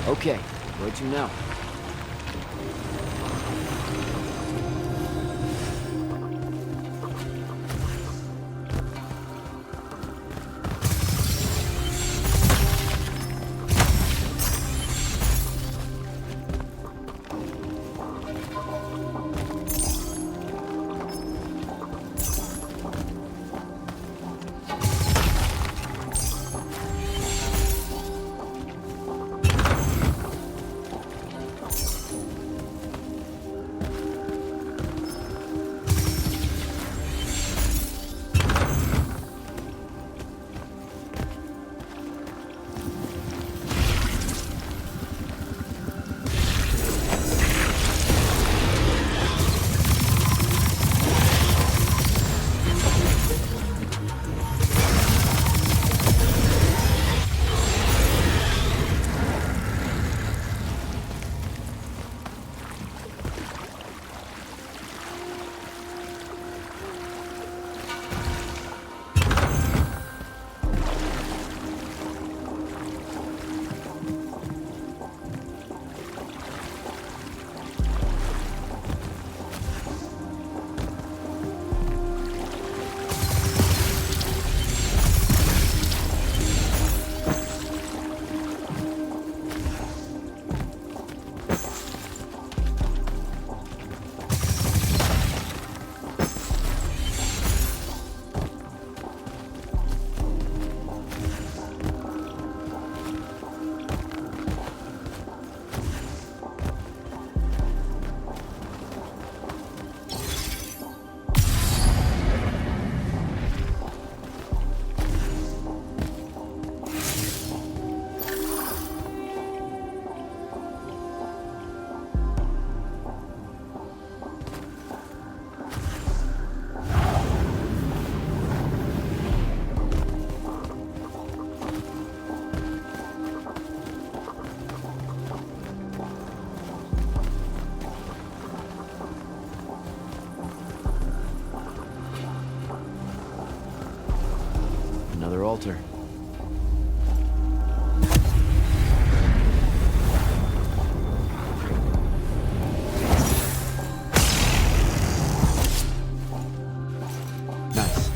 S2: Okay, where to now? Another altar. Nice.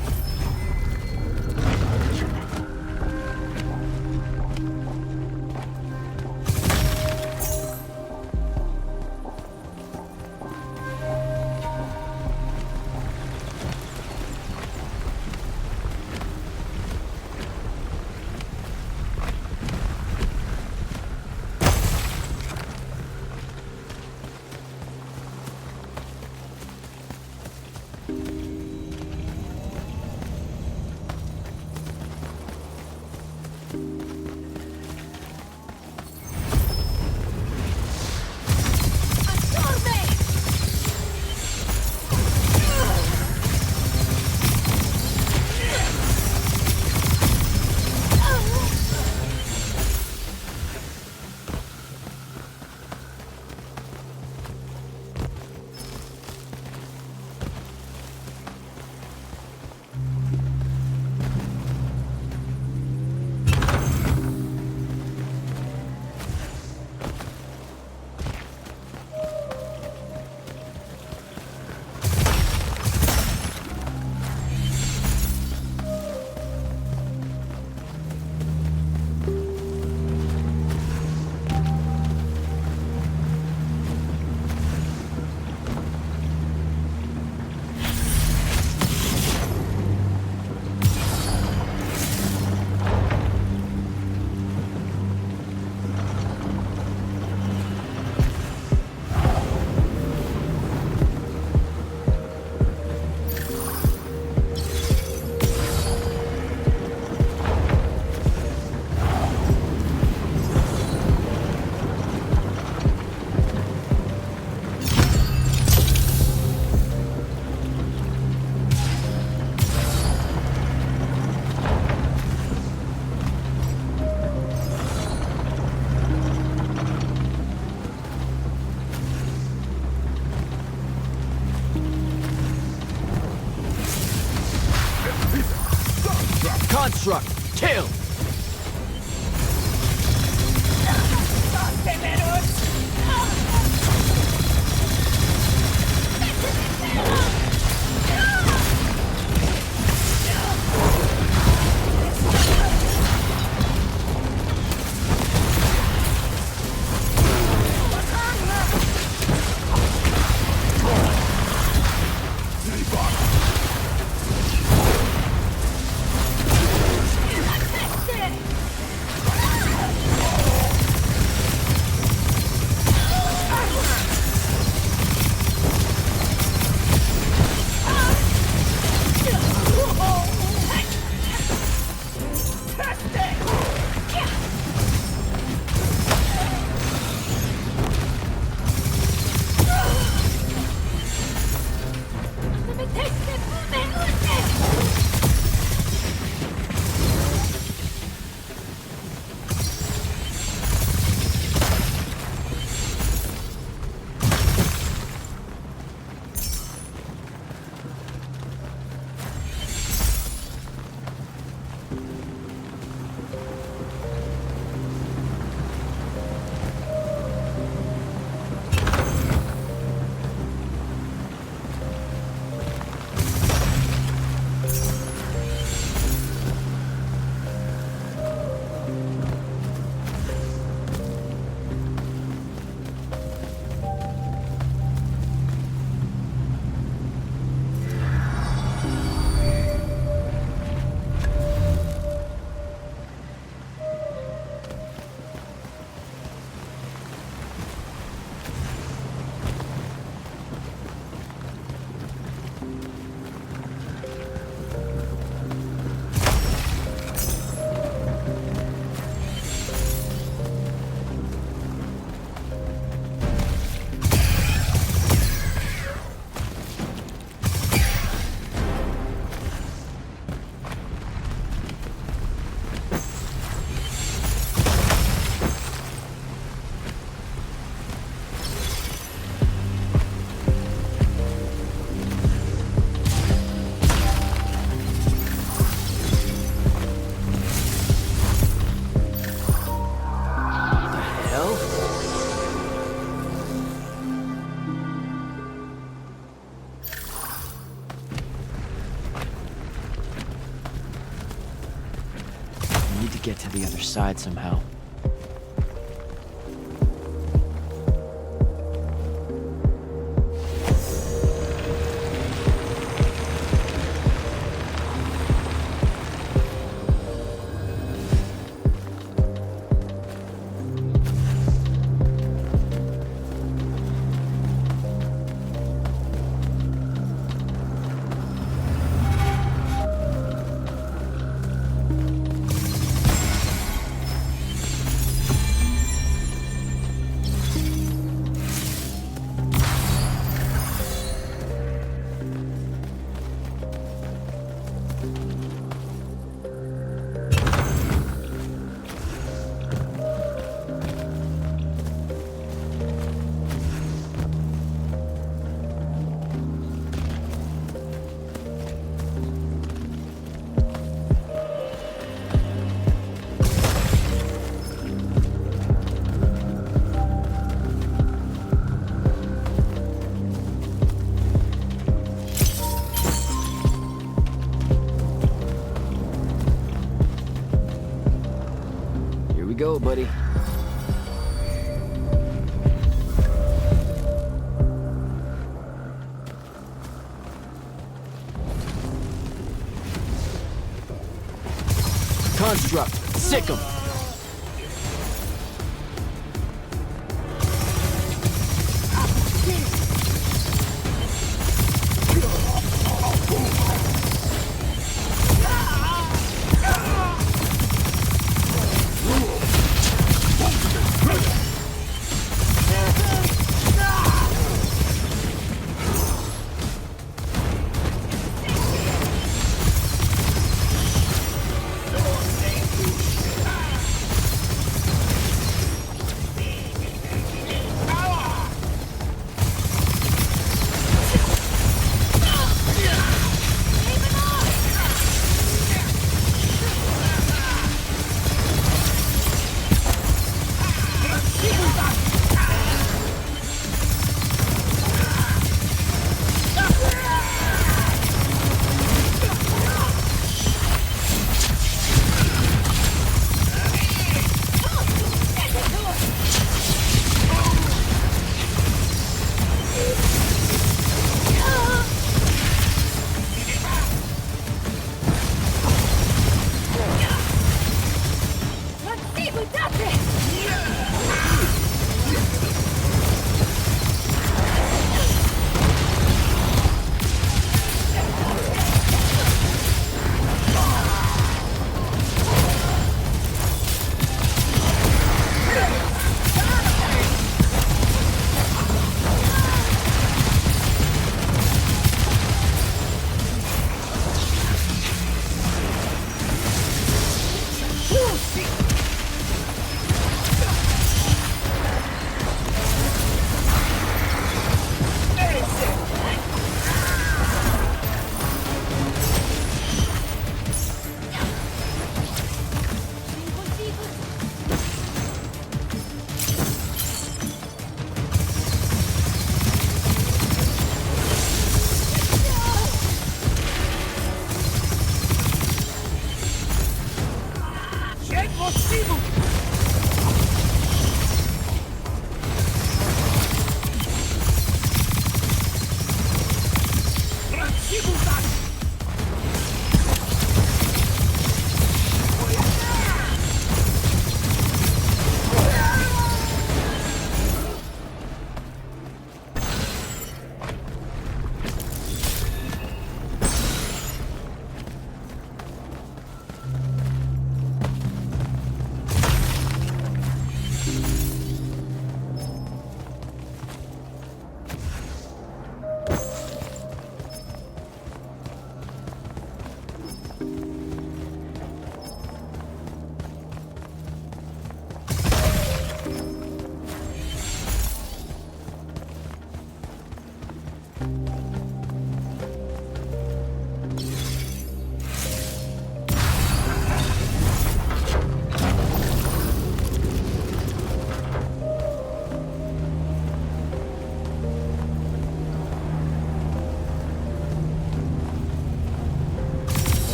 S2: Construct! Kill! hell? I need to get to the other side somehow. Go, buddy. Construct, sick 'em.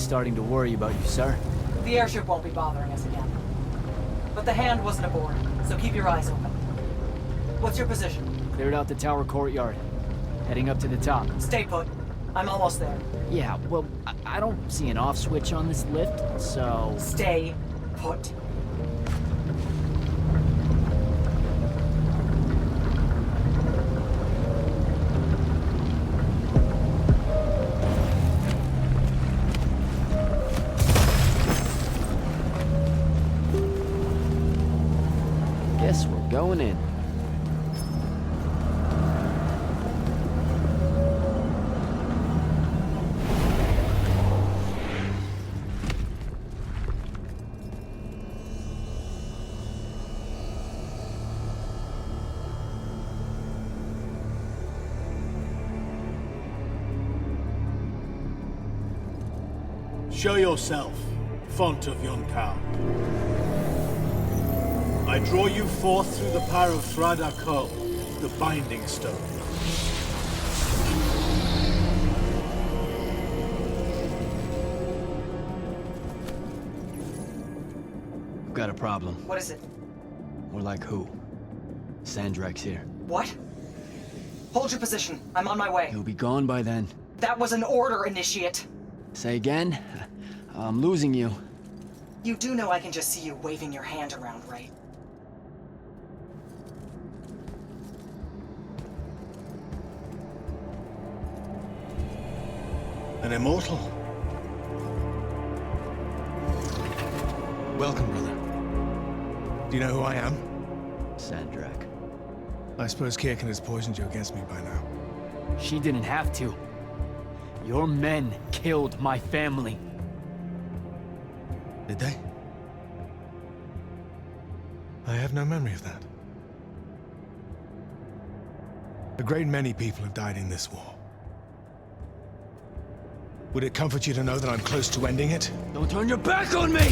S2: starting to worry about you, sir.
S3: The airship won't be bothering us again. But the hand wasn't aboard, so keep your eyes open. What's your position?
S2: Cleared out the tower courtyard. Heading up to the top.
S3: Stay put. I'm almost there.
S2: Yeah, well, I don't see an off switch on this lift, so...
S3: Stay put.
S2: Guess we're going in.
S13: Show yourself, font of Yonkou. I draw you forth through the power of Sandrakk, the Binding Stone.
S2: We've got a problem.
S3: What is it?
S2: More like who? Sandrakk's here.
S3: What? Hold your position. I'm on my way.
S2: He'll be gone by then.
S3: That was an order, Initiate.
S2: Say again? I'm losing you.
S3: You do know I can just see you waving your hand around, right?
S13: An immortal?
S14: Welcome, brother. Do you know who I am?
S2: Sandrakk.
S14: I suppose Kirkin has poisoned you against me by now.
S2: She didn't have to. Your men killed my family.
S14: Did they? I have no memory of that. A great many people have died in this war. Would it comfort you to know that I'm close to ending it?
S2: Don't turn your back on me!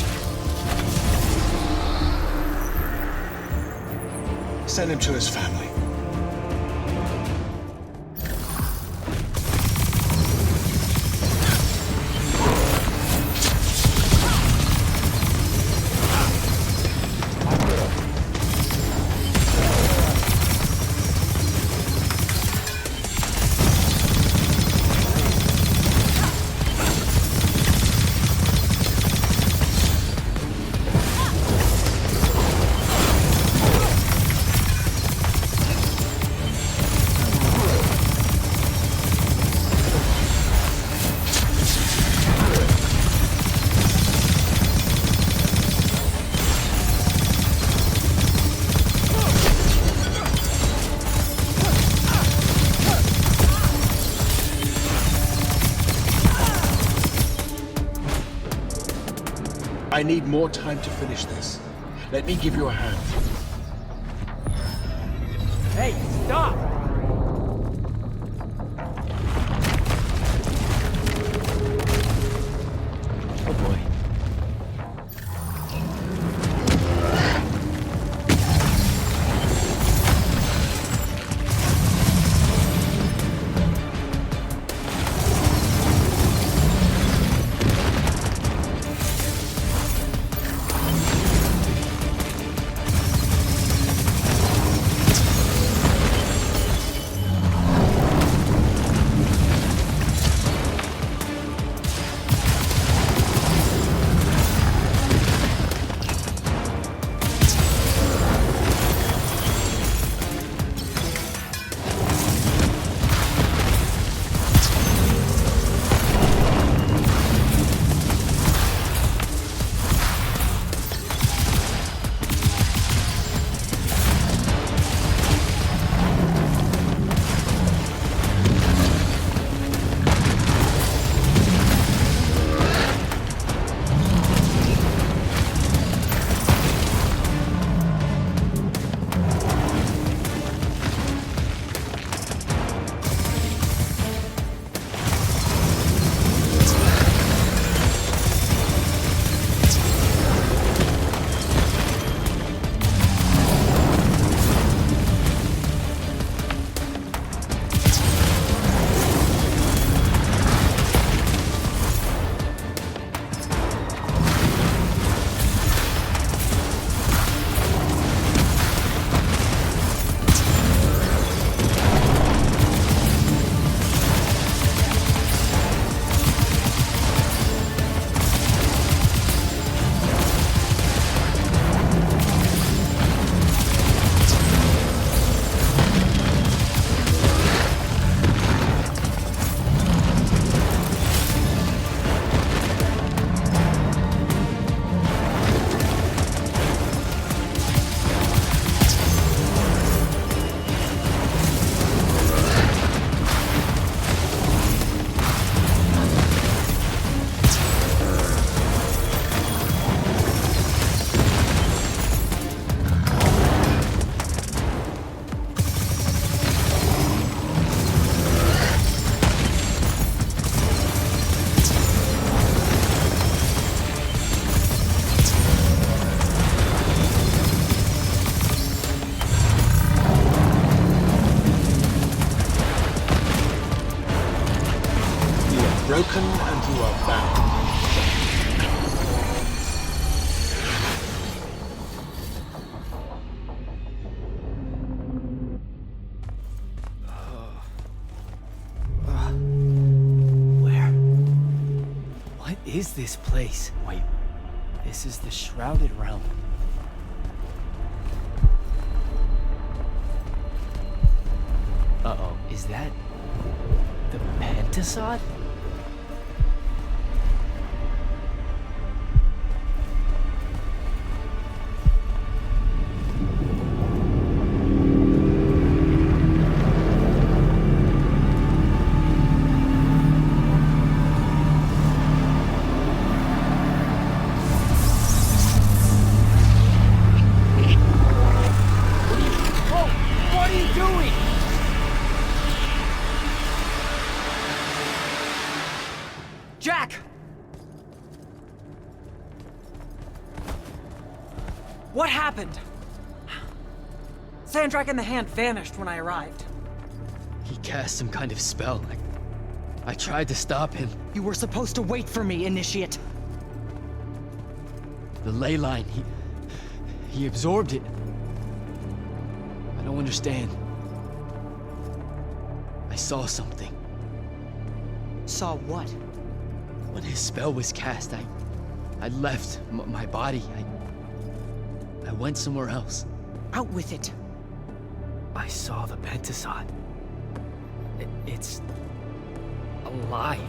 S14: Send him to his family.
S13: I need more time to finish this. Let me give you a hand.
S2: Hey, stop! Oh boy.
S13: broken and you are bound.
S2: What is this place? Wait, this is the Shrouded Realm. Uh-oh, is that the Pentasod?
S3: Jack! What happened? Sandrakk and the Hand vanished when I arrived.
S2: He cast some kind of spell. I tried to stop him.
S3: You were supposed to wait for me, Initiate.
S2: The ley line, he absorbed it. I don't understand. I saw something.
S3: Saw what?
S2: When his spell was cast, I left my body. I went somewhere else.
S3: Out with it.
S2: I saw the Pentasod. It's alive.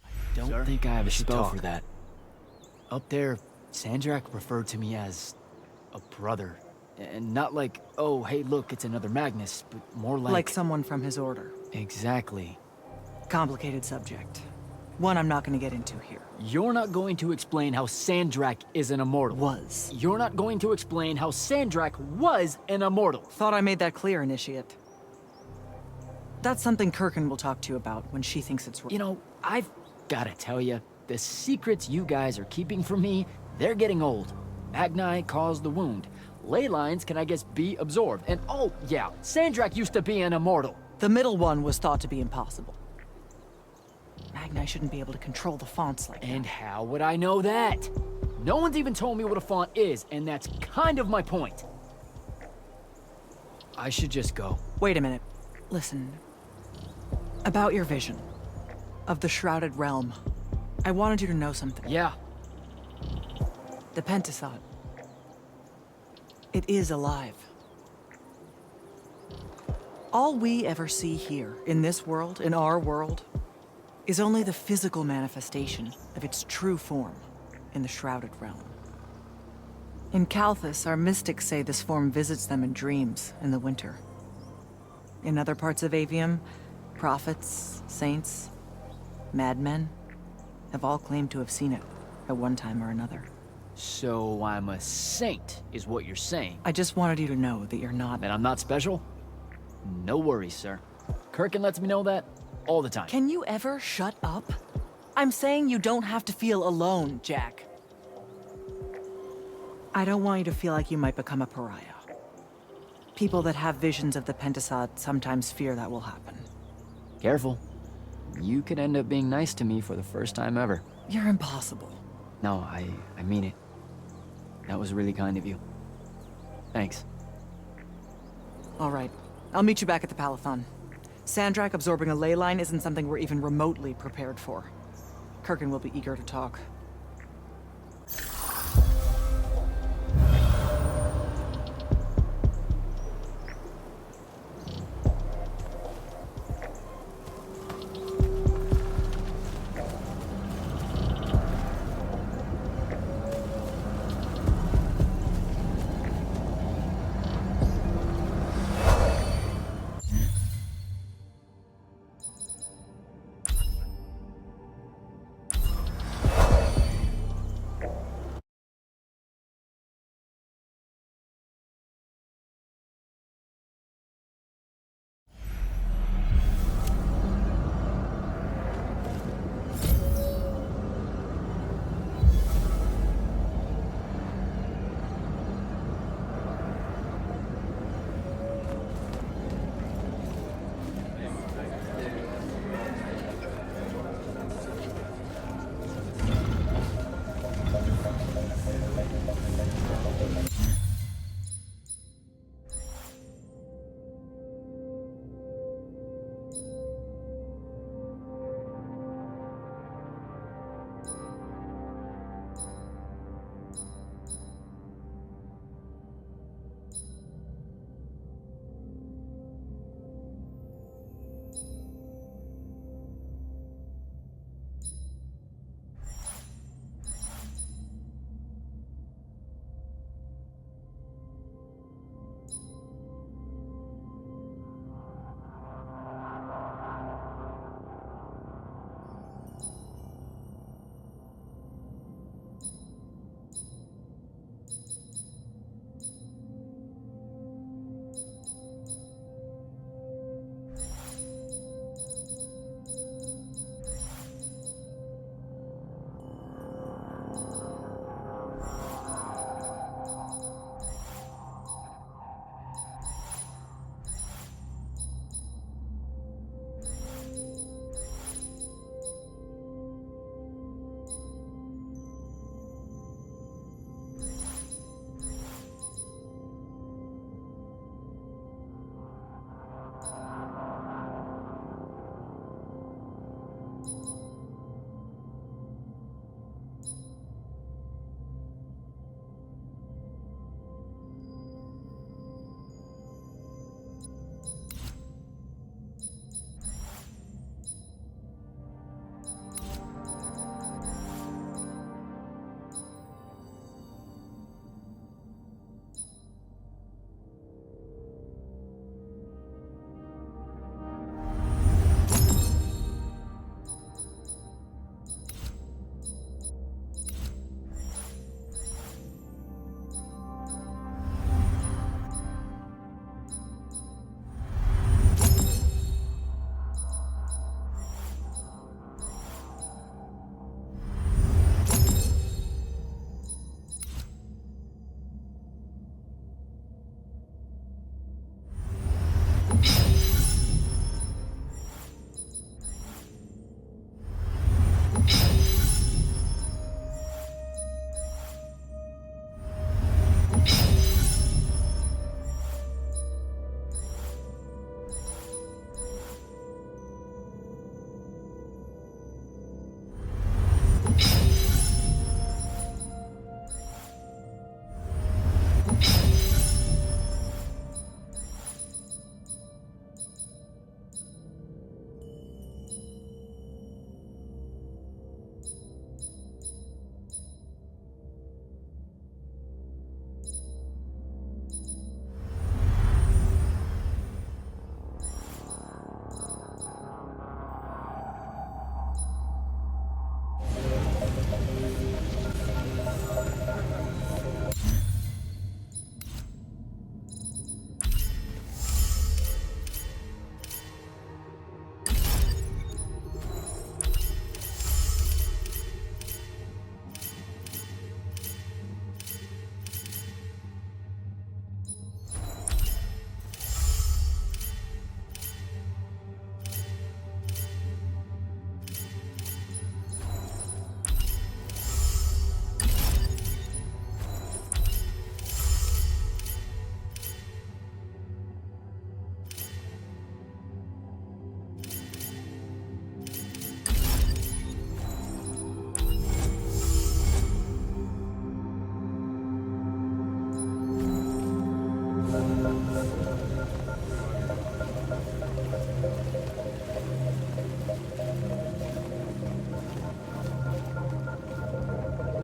S2: I don't think I have a spell for that. Up there, Sandrakk referred to me as a brother. And not like, oh, hey, look, it's another Magnus, but more like...
S3: Like someone from his order.
S2: Exactly.
S3: Complicated subject. One I'm not going to get into here.
S2: You're not going to explain how Sandrakk is an immortal.
S3: Was.
S2: You're not going to explain how Sandrakk was an immortal.
S3: Thought I made that clear, Initiate. That's something Kirkin will talk to you about when she thinks it's right.
S2: You know, I've gotta tell you, the secrets you guys are keeping from me, they're getting old. Magni caused the wound. Ley lines can, I guess, be absorbed. And oh, yeah, Sandrakk used to be an immortal.
S3: The middle one was thought to be impossible. Magni shouldn't be able to control the fonts like that.
S2: And how would I know that? No one's even told me what a font is, and that's kind of my point. I should just go.
S3: Wait a minute. Listen. About your vision of the Shrouded Realm. I wanted you to know something.
S2: Yeah.
S3: The Pentasod. It is alive. All we ever see here, in this world, in our world, is only the physical manifestation of its true form in the Shrouded Realm. In Kalthus, our mystics say this form visits them in dreams in the winter. In other parts of Aveum, prophets, saints, madmen have all claimed to have seen it at one time or another.
S2: So I'm a saint, is what you're saying.
S3: I just wanted you to know that you're not...
S2: And I'm not special? No worries, sir. Kirkin lets me know that all the time.
S3: Can you ever shut up? I'm saying you don't have to feel alone, Jack. I don't want you to feel like you might become a pariah. People that have visions of the Pentasod sometimes fear that will happen.
S2: Careful. You could end up being nice to me for the first time ever.
S3: You're impossible.
S2: No, I mean it. That was really kind of you. Thanks.
S3: All right. I'll meet you back at the Palathon. Sandrakk absorbing a ley line isn't something we're even remotely prepared for. Kirkin will be eager to talk.